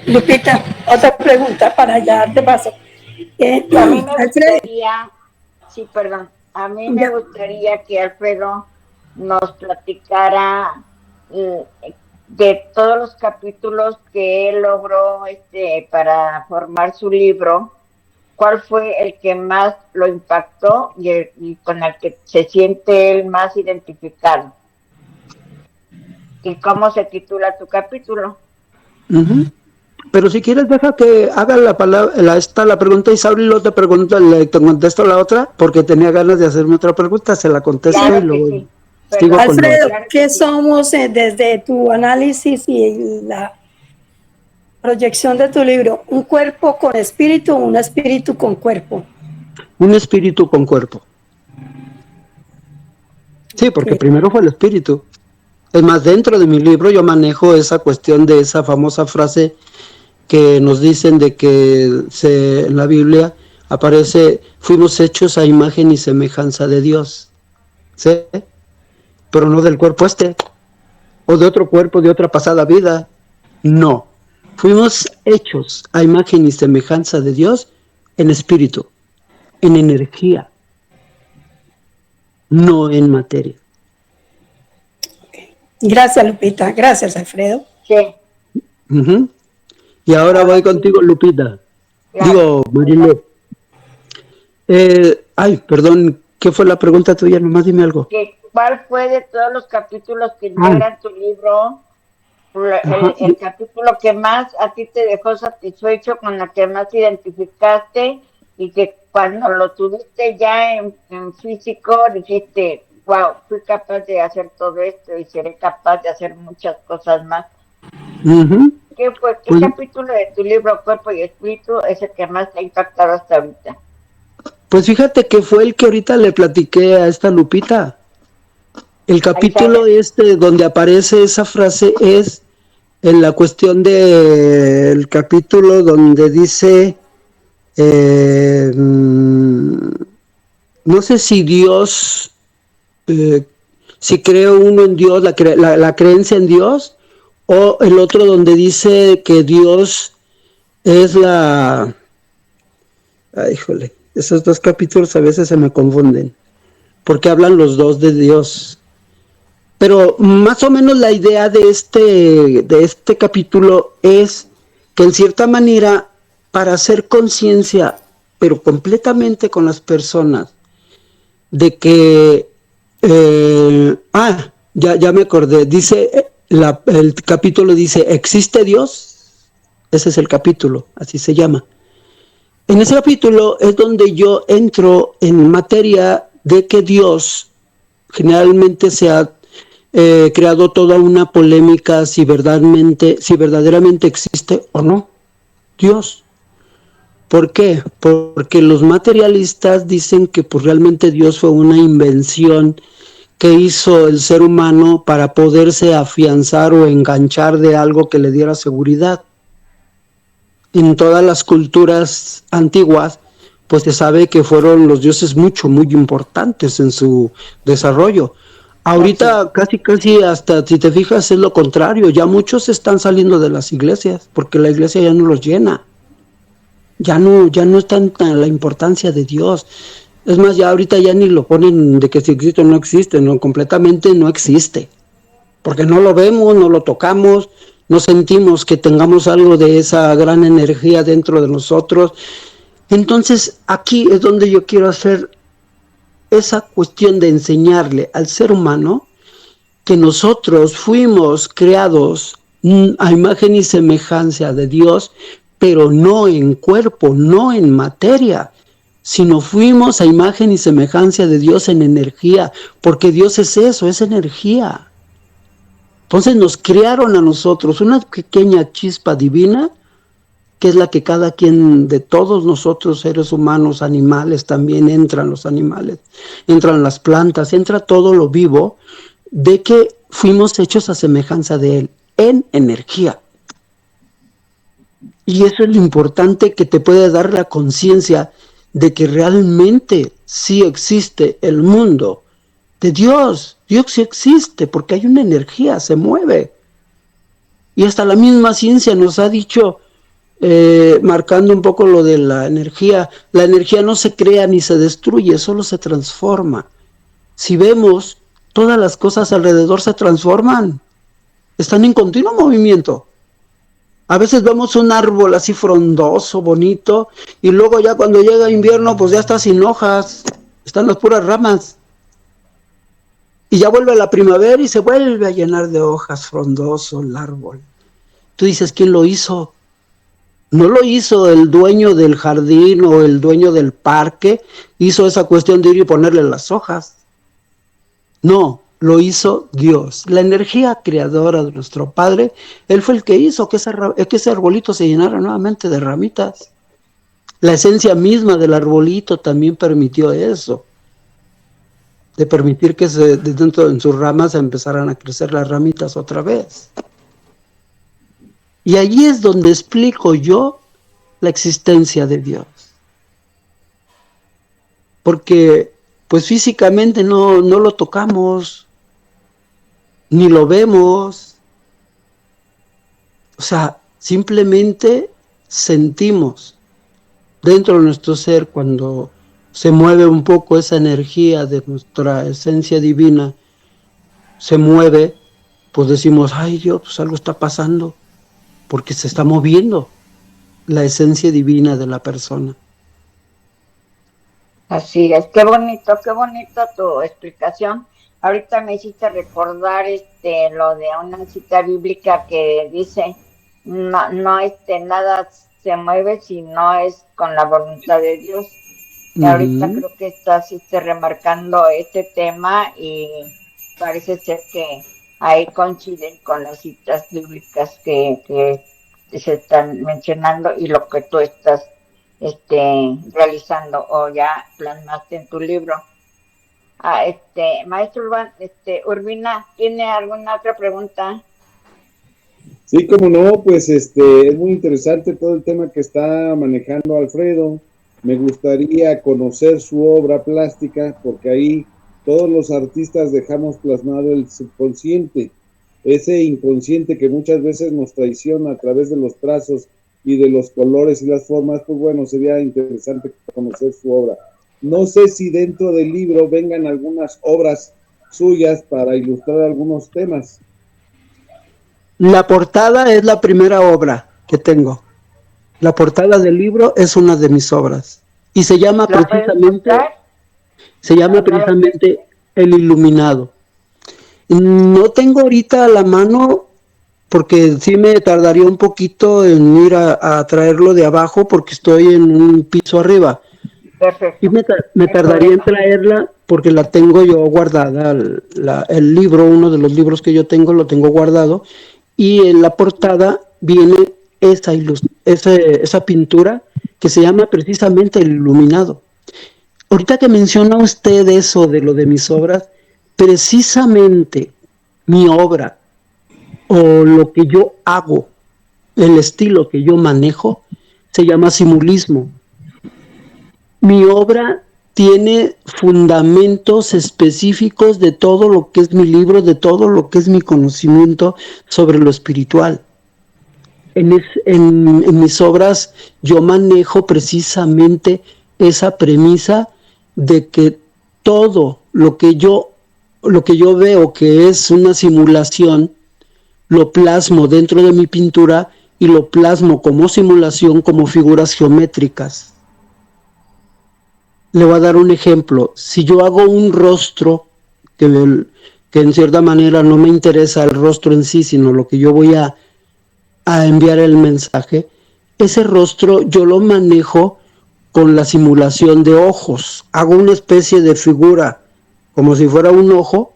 Lupita, otra pregunta para ya darte paso. A mí me gustaría, sí, perdón, a mí me gustaría que Alfredo nos platicara de todos los capítulos que él logró para formar su libro, ¿cuál fue el que más lo impactó y con el que se siente él más identificado? ¿Y cómo se titula tu capítulo? Pero si quieres, deja que haga la pregunta Isauri, y luego te contesto la otra, porque tenía ganas de hacerme otra pregunta, se la contesto claro y luego sí. sigo con Alfredo, ¿qué somos desde tu análisis y la proyección de tu libro? ¿Un cuerpo con espíritu o un espíritu con cuerpo? Un espíritu con cuerpo. Sí, porque primero fue el espíritu. Es más, dentro de mi libro yo manejo esa cuestión de esa famosa frase que nos dicen de que en la Biblia aparece, fuimos hechos a imagen y semejanza de Dios. ¿Sí? Pero no del cuerpo o de otro cuerpo de otra pasada vida. No. Fuimos hechos a imagen y semejanza de Dios en espíritu, en energía, no en materia. Gracias, Lupita. Gracias, Alfredo. Sí. Y ahora voy contigo, Lupita. Claro. Digo, Marilu. Perdón, ¿qué fue la pregunta tuya? Nomás dime algo. ¿Cuál fue de todos los capítulos que integran tu libro el capítulo que más a ti te dejó satisfecho, con el que más te identificaste y que cuando lo tuviste ya en físico dijiste, wow, fui capaz de hacer todo esto y seré capaz de hacer muchas cosas más? ¿Qué capítulo de tu libro Cuerpo y Espíritu es el que más te ha impactado hasta ahorita? Pues fíjate que fue el que ahorita le platiqué a esta Lupita. El capítulo donde aparece esa frase es en la cuestión del capítulo donde dice, no sé si Dios, si creo uno en Dios, la creencia en Dios, o el otro donde dice que Dios es híjole, esos dos capítulos a veces se me confunden, porque hablan los dos de Dios. Pero más o menos la idea de este capítulo es que en cierta manera, para hacer conciencia, pero completamente con las personas, de que, ya me acordé, dice, el capítulo dice, ¿existe Dios? Ese es el capítulo, así se llama. En ese capítulo es donde yo entro en materia de que Dios generalmente se ha creado toda una polémica si verdaderamente existe o no Dios. ¿Por qué? Porque los materialistas dicen que pues realmente Dios fue una invención que hizo el ser humano para poderse afianzar o enganchar de algo que le diera seguridad. En todas las culturas antiguas, pues se sabe que fueron los dioses muy importantes en su desarrollo. Ahorita casi hasta si te fijas es lo contrario, ya muchos están saliendo de las iglesias porque la iglesia ya no los llena. Ya no es tanta la importancia de Dios. Es más, ya ahorita ya ni lo ponen de que si existe o no existe, no, completamente no existe. Porque no lo vemos, no lo tocamos, no sentimos que tengamos algo de esa gran energía dentro de nosotros. Entonces, aquí es donde yo quiero hacer esa cuestión de enseñarle al ser humano que nosotros fuimos creados a imagen y semejanza de Dios, pero no en cuerpo, no en materia, sino fuimos a imagen y semejanza de Dios en energía, porque Dios es eso, es energía. Entonces nos crearon a nosotros una pequeña chispa divina, que es la que cada quien de todos nosotros, seres humanos, animales, también entran los animales, entran las plantas, entra todo lo vivo, de que fuimos hechos a semejanza de Él, en energía. Y eso es lo importante que te puede dar la conciencia de que realmente sí existe el mundo de Dios. Dios sí existe porque hay una energía, se mueve. Y hasta la misma ciencia nos ha dicho, marcando un poco lo de la energía no se crea ni se destruye, solo se transforma. Si vemos, todas las cosas alrededor se transforman, están en continuo movimiento. A veces vemos un árbol así frondoso, bonito, y luego ya cuando llega invierno, pues ya está sin hojas, están las puras ramas. Y ya vuelve la primavera y se vuelve a llenar de hojas, frondoso el árbol. Tú dices, ¿quién lo hizo? No lo hizo el dueño del jardín o el dueño del parque, hizo esa cuestión de ir y ponerle las hojas. No, lo hizo Dios, la energía creadora de nuestro Padre. Él fue el que hizo que ese arbolito se llenara nuevamente de ramitas. La esencia misma del arbolito también permitió eso, de permitir que de dentro en sus ramas empezaran a crecer las ramitas otra vez. Y allí es donde explico yo la existencia de Dios. Porque pues físicamente no lo tocamos, ni lo vemos. O sea, simplemente sentimos dentro de nuestro ser cuando se mueve un poco esa energía de nuestra esencia divina, se mueve, pues decimos, ay Dios, pues algo está pasando, porque se está moviendo la esencia divina de la persona. Así es, qué bonito tu explicación. Ahorita me hiciste recordar lo de una cita bíblica que dice, no nada se mueve si no es con la voluntad de Dios. Y ahorita creo que estás remarcando este tema y parece ser que ahí coinciden con las citas bíblicas que se están mencionando y lo que tú estás realizando o ya plasmaste en tu libro. Maestro Urbina, ¿tiene alguna otra pregunta? Sí, como no, pues es muy interesante todo el tema que está manejando Alfredo. Me gustaría conocer su obra plástica, porque ahí todos los artistas dejamos plasmado el subconsciente, ese inconsciente que muchas veces nos traiciona a través de los trazos y de los colores y las formas. Pues bueno, sería interesante conocer su obra. No sé si dentro del libro vengan algunas obras suyas para ilustrar algunos temas. La portada es la primera obra que tengo. La portada del libro es una de mis obras y se llama precisamente El Iluminado. No tengo ahorita a la mano porque sí me tardaría un poquito en ir a traerlo de abajo porque estoy en un piso arriba. Perfecto. Y me tardaría en traerla porque la tengo yo guardada, el libro, uno de los libros que yo tengo, lo tengo guardado, y en la portada viene esa pintura que se llama precisamente El Iluminado. Ahorita que menciona usted eso de lo de mis obras, precisamente mi obra o lo que yo hago, el estilo que yo manejo, se llama simulismo. Mi obra tiene fundamentos específicos de todo lo que es mi libro, de todo lo que es mi conocimiento sobre lo espiritual. En mis obras yo manejo precisamente esa premisa de que todo lo que yo veo que es una simulación, lo plasmo dentro de mi pintura y lo plasmo como simulación, como figuras geométricas. Le voy a dar un ejemplo. Si yo hago un rostro, que en cierta manera no me interesa el rostro en sí, sino lo que yo voy a enviar el mensaje, ese rostro yo lo manejo con la simulación de ojos. Hago una especie de figura, como si fuera un ojo,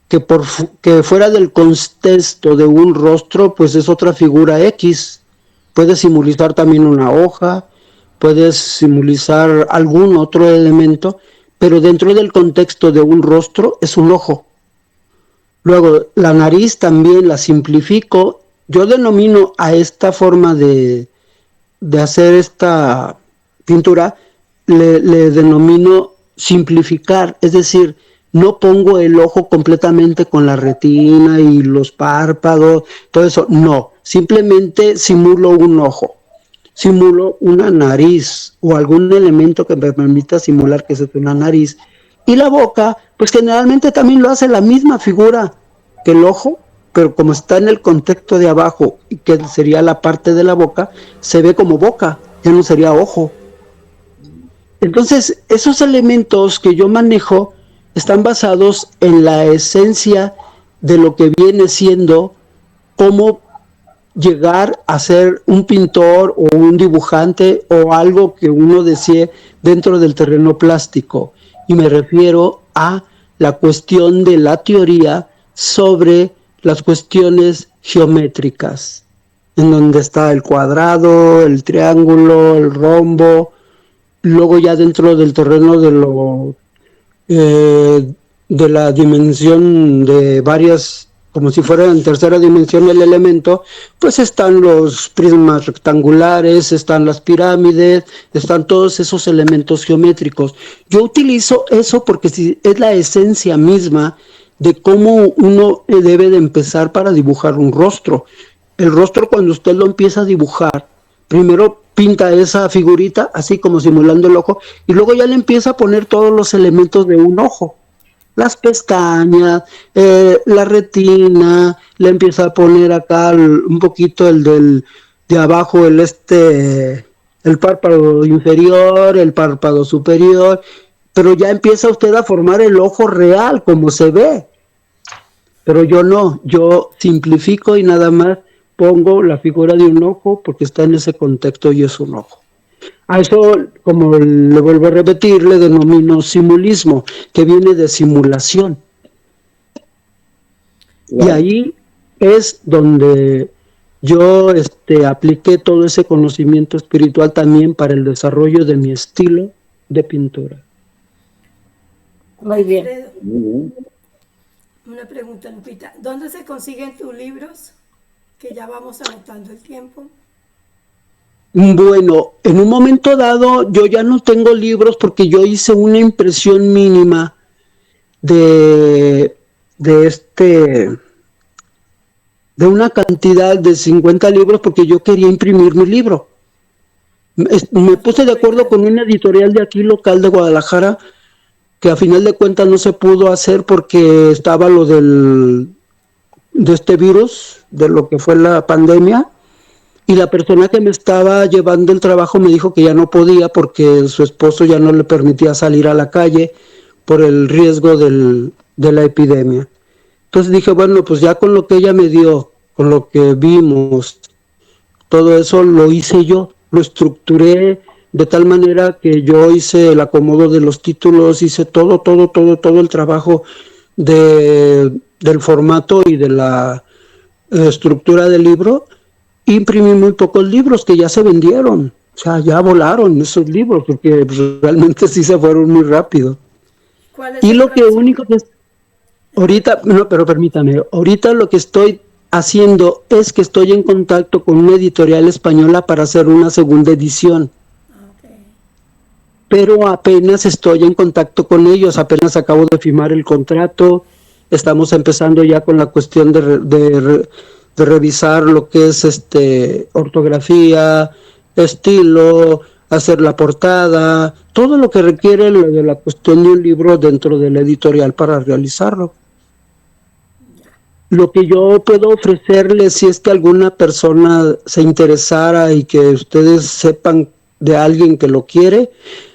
que fuera del contexto de un rostro, pues es otra figura X. Puede simbolizar también una hoja, puedes simbolizar algún otro elemento, pero dentro del contexto de un rostro es un ojo. Luego, la nariz también la simplifico. Yo denomino a esta forma de hacer esta pintura, le denomino simplificar, es decir, no pongo el ojo completamente con la retina y los párpados, todo eso, no, simplemente simulo un ojo. Simulo una nariz o algún elemento que me permita simular que es una nariz. Y la boca, pues generalmente también lo hace la misma figura que el ojo, pero como está en el contexto de abajo, que sería la parte de la boca, se ve como boca, ya no sería ojo. Entonces, esos elementos que yo manejo están basados en la esencia de lo que viene siendo cómo llegar a ser un pintor o un dibujante o algo que uno desee dentro del terreno plástico. Y me refiero a la cuestión de la teoría sobre las cuestiones geométricas, en donde está el cuadrado, el triángulo, el rombo. Luego ya dentro del terreno de la dimensión de varias, como si fuera en tercera dimensión el elemento, pues están los prismas rectangulares, están las pirámides, están todos esos elementos geométricos. Yo utilizo eso porque es la esencia misma de cómo uno debe de empezar para dibujar un rostro. El rostro, cuando usted lo empieza a dibujar, primero pinta esa figurita, así como simulando el ojo, y luego ya le empieza a poner todos los elementos de un ojo. Las pestañas, la retina, le empieza a poner acá un poquito de abajo, el párpado inferior, el párpado superior, pero ya empieza usted a formar el ojo real, como se ve. Pero yo no, yo simplifico y nada más pongo la figura de un ojo porque está en ese contexto y es un ojo. A eso, como le vuelvo a repetir, le denomino simulismo, que viene de simulación. Wow. Y ahí es donde yo apliqué todo ese conocimiento espiritual también para el desarrollo de mi estilo de pintura. Muy bien. Una pregunta, Lupita. ¿Dónde se consiguen tus libros? Que ya vamos agotando el tiempo. Bueno, en un momento dado yo ya no tengo libros porque yo hice una impresión mínima de una cantidad de 50 libros porque yo quería imprimir mi libro. Me puse de acuerdo con una editorial de aquí local de Guadalajara que a final de cuentas no se pudo hacer porque estaba lo de este virus, de lo que fue la pandemia. Y la persona que me estaba llevando el trabajo me dijo que ya no podía porque su esposo ya no le permitía salir a la calle por el riesgo de la epidemia. Entonces dije, bueno, pues ya con lo que ella me dio, con lo que vimos, todo eso lo hice yo, lo estructuré, de tal manera que yo hice el acomodo de los títulos, hice todo el trabajo del formato y de la estructura del libro. Imprimí muy pocos libros que ya se vendieron, o sea, ya volaron esos libros porque realmente sí se fueron muy rápido. Y lo que único que ahorita, no, pero permítame, ahorita lo que estoy haciendo es que estoy en contacto con una editorial española para hacer una segunda edición. Pero apenas estoy en contacto con ellos, apenas acabo de firmar el contrato, estamos empezando ya con la cuestión de revisar lo que es ortografía, estilo, hacer la portada, todo lo que requiere lo de la cuestión de un libro dentro de la editorial para realizarlo. Lo que yo puedo ofrecerles, si es que alguna persona se interesara y que ustedes sepan de alguien que lo quiere,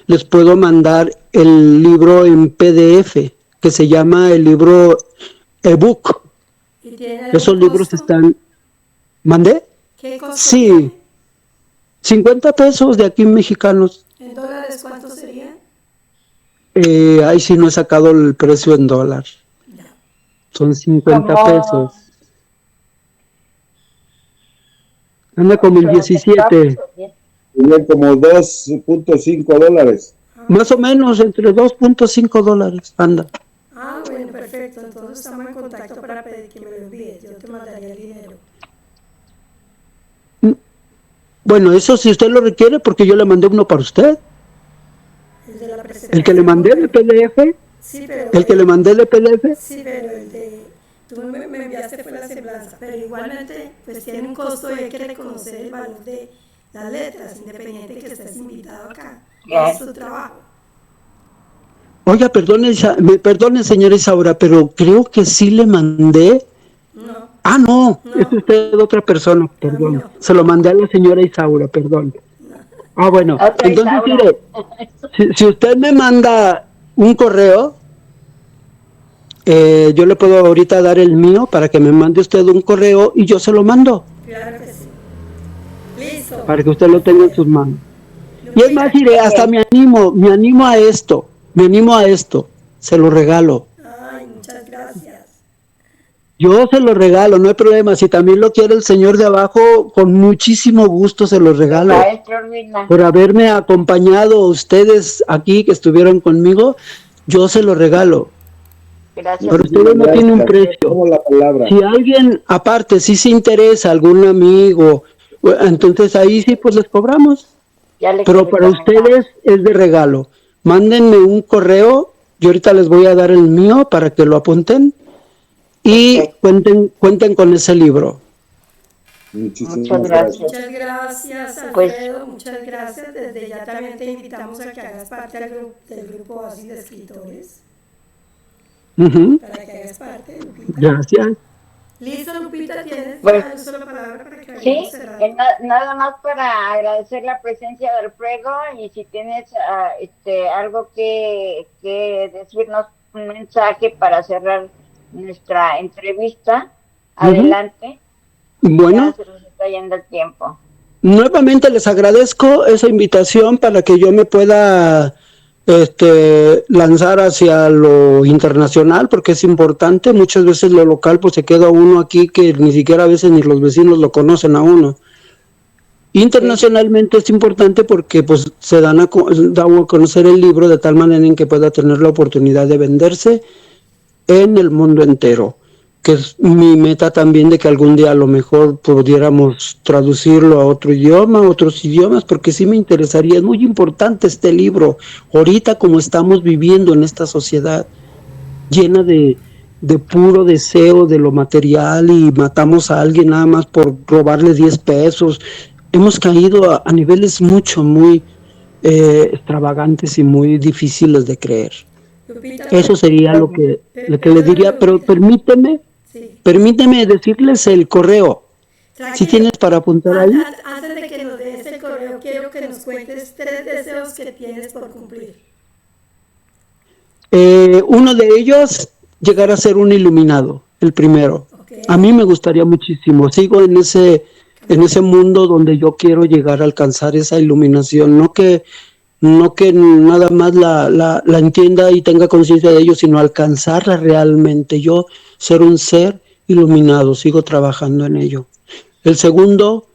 les puedo mandar el libro en PDF, que se llama el libro ebook. Esos libros están... ¿Mandé? ¿Qué costo Sí, tiene? 50 pesos de aquí mexicanos. ¿En dólares cuánto sería? Ahí sí no he sacado el precio en dólar. Son 50 pesos. Anda como en 17. Tiene como $2.5. Más o menos, entre $2.5 anda. Ah, bueno, perfecto. Entonces estamos en contacto para pedir que me lo envíes. Yo te mandaría el dinero. Bueno, eso si usted lo requiere, porque yo le mandé uno para usted. El de la presentación. El que le mandé de PDF. Sí, pero... El que le mandé de PDF. Sí, pero el de... Tú me enviaste fue la semblanza. Pero igualmente, pues tiene un costo y hay que reconocer el valor de las letras, independiente que estés invitado acá. Es tu trabajo. Oiga, perdone, señora Isaura, pero creo que sí le mandé. No. Ah, no, No. es usted otra persona, perdón. No. Se lo mandé a la señora Isaura, perdón. No. Ah, bueno, Otra entonces Isaura. mire, si usted me manda un correo, yo le puedo ahorita dar el mío para que me mande usted un correo y yo se lo mando, Claro que sí. Listo. para que usted lo tenga en sus manos. Y es más, diré, hasta me animo a esto, se lo regalo. Ay, muchas gracias. Yo se lo regalo, no hay problema. Si también lo quiere el señor de abajo, con muchísimo gusto se lo regalo. Maestro Ruina. Por haberme acompañado ustedes aquí, que estuvieron conmigo, yo se lo regalo. Gracias. Pero ustedes no tienen un precio. Tomo la palabra. Si alguien, aparte, si se interesa, algún amigo, entonces ahí sí, pues les cobramos. Ya le Pero quedé para comentar. ustedes es de regalo. Mándenme un correo, yo ahorita les voy a dar el mío para que lo apunten y Ok. cuenten con ese libro. Muchísimas Muchas gracias. Muchas gracias, Pues- Alfredo. Muchas gracias. Desde ya también te invitamos a que hagas parte del grupo Oasis de Escritores. Ujú. Para que hagas parte, Lupita. Gracias. Listo, Lupita, tienes Pues- ya uso la palabra para que Sí, vayamos cerrando. nada más para agradecer la presencia de Alfredo y si tienes algo que decirnos, un mensaje para cerrar nuestra entrevista, adelante. Bueno, Ya se nos está yendo el tiempo. nuevamente les agradezco esa invitación para que yo me pueda lanzar hacia lo internacional, porque es importante. Muchas veces lo local pues se queda uno aquí que ni siquiera a veces ni los vecinos lo conocen a uno. Internacionalmente es importante porque pues se da a conocer el libro de tal manera en que pueda tener la oportunidad de venderse en el mundo entero, que es mi meta también, de que algún día a lo mejor pudiéramos traducirlo a otro idioma, otros idiomas, porque sí me interesaría. Es muy importante este libro, ahorita como estamos viviendo en esta sociedad llena de puro deseo de lo material, y matamos a alguien nada más por robarle 10 pesos. Hemos caído a niveles muy extravagantes y muy difíciles de creer. Lupita, Eso sería lo que le diría, pero permíteme decirles el correo. Si tienes para apuntar ahí. Antes de que nos des el correo, quiero que nos cuentes 3 deseos que tienes por cumplir. Uno de ellos, llegar a ser un iluminado, el primero. Okay. A mí me gustaría muchísimo, sigo en ese en ese mundo donde yo quiero llegar a alcanzar esa iluminación, no que nada más la entienda y tenga conciencia de ello, sino alcanzarla realmente, yo ser un ser iluminado, sigo trabajando en ello. El segundo,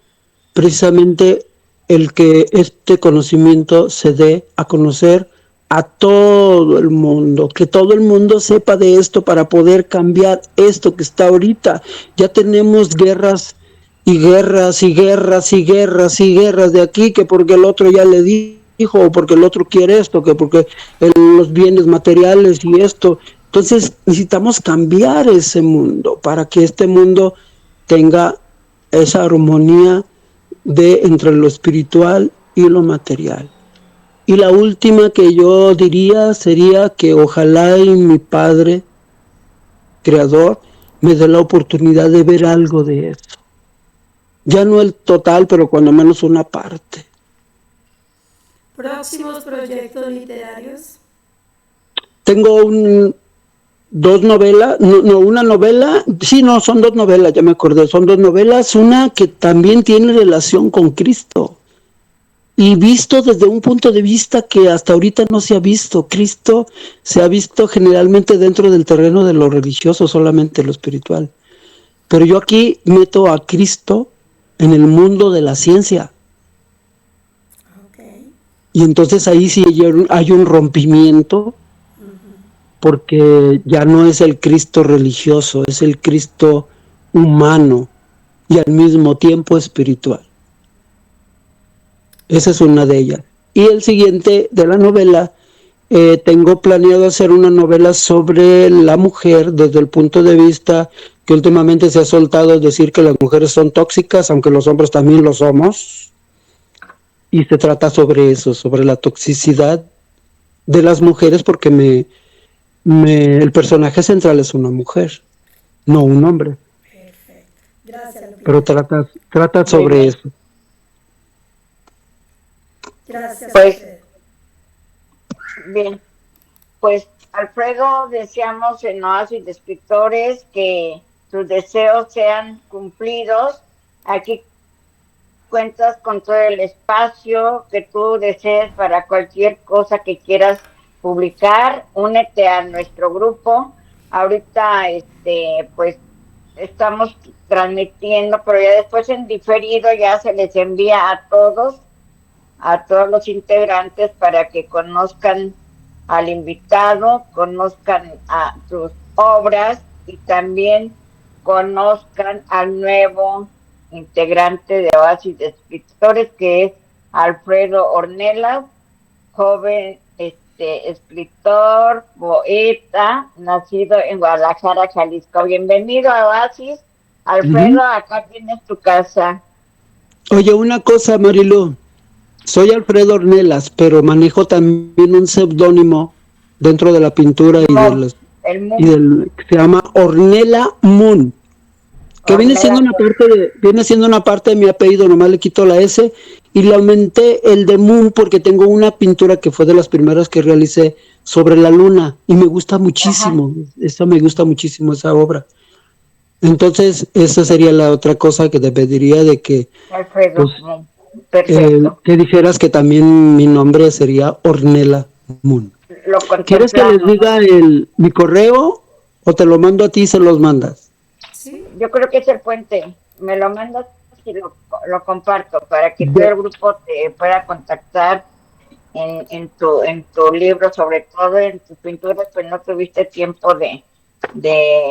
precisamente el que este conocimiento se dé a conocer a todo el mundo, que todo el mundo sepa de esto para poder cambiar esto que está ahorita. Ya tenemos guerras y guerras y guerras y guerras y guerras de aquí, que porque el otro ya le dijo, o porque el otro quiere esto, que porque los bienes materiales y esto. Entonces necesitamos cambiar ese mundo para que este mundo tenga esa armonía de entre lo espiritual y lo material. Y la última que yo diría sería que ojalá y mi Padre Creador me dé la oportunidad de ver algo de eso. Ya no el total, pero cuando menos una parte. ¿Próximos proyectos literarios? Tengo dos novelas, una novela, sí, no, son dos novelas, ya me acordé, son dos novelas, una que también tiene relación con Cristo. Y visto desde un punto de vista que hasta ahorita no se ha visto. Cristo se ha visto generalmente dentro del terreno de lo religioso, solamente lo espiritual. Pero yo aquí meto a Cristo en el mundo de la ciencia. Okay. Y entonces ahí sí hay un rompimiento, porque ya no es el Cristo religioso, es el Cristo humano y al mismo tiempo espiritual. Esa es una de ellas. Y el siguiente de la novela, tengo planeado hacer una novela sobre la mujer desde el punto de vista que últimamente se ha soltado decir que las mujeres son tóxicas, aunque los hombres también lo somos. Y se trata sobre eso, sobre la toxicidad de las mujeres, porque el personaje central es una mujer, no un hombre. Perfecto. Gracias, Lupita. Pero trata sobre eso. Gracias. Pues, bien, pues Alfredo, deseamos en Oasis de Escritores que tus deseos sean cumplidos. Aquí cuentas con todo el espacio que tú desees para cualquier cosa que quieras publicar. Únete a nuestro grupo. Ahorita, pues estamos transmitiendo, pero ya después en diferido ya se les envía a todos los integrantes para que conozcan al invitado, conozcan a sus obras y también conozcan al nuevo integrante de Oasis de Escritores, que es Alfredo Ornelas, joven escritor, poeta, nacido en Guadalajara, Jalisco. Bienvenido a Oasis. Alfredo, acá tienes tu casa. Oye, una cosa, Marilu. Soy Alfredo Ornelas, pero manejo también un seudónimo dentro de la pintura se llama Ornella Moon, que viene siendo una parte de mi apellido, nomás le quito la S y le aumenté el de Moon porque tengo una pintura que fue de las primeras que realicé sobre la luna y me gusta muchísimo. Me gusta muchísimo esa obra. Entonces, esa sería la otra cosa que te pediría, de que Alfredo, perfecto. que dijeras que también mi nombre sería Ornella Moon. ¿Quieres que les diga mi correo o te lo mando a ti y se los mandas? Sí, yo creo que es el puente. Me lo mandas y lo comparto para que todo el grupo te pueda contactar en tu libro, sobre todo en tus pinturas, pues no tuviste tiempo de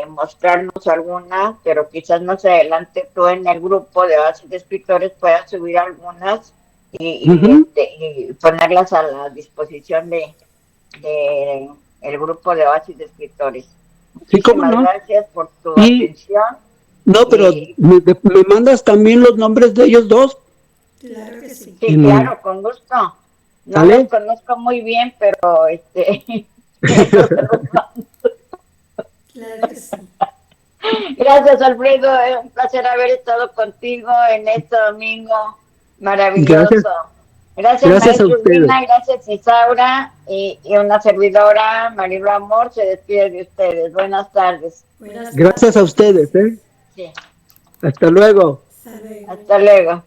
mostrarnos algunas, pero quizás más adelante tú en el grupo de Oasis de Escritores puedas subir algunas y ponerlas a la disposición de el grupo de Oasis de Escritores. Muchísimas gracias por tu atención. No, pero ¿me mandas también los nombres de ellos dos? Claro que sí. Sí, claro, con gusto. No los conozco muy bien, pero Claro que sí. Gracias, Alfredo. Es un placer haber estado contigo en este domingo maravilloso. Gracias maestro Urbina, gracias Isaura y una servidora, Marilu Amor, se despide de ustedes. Buenas tardes. Gracias a ustedes. Sí. Hasta luego. Hasta luego.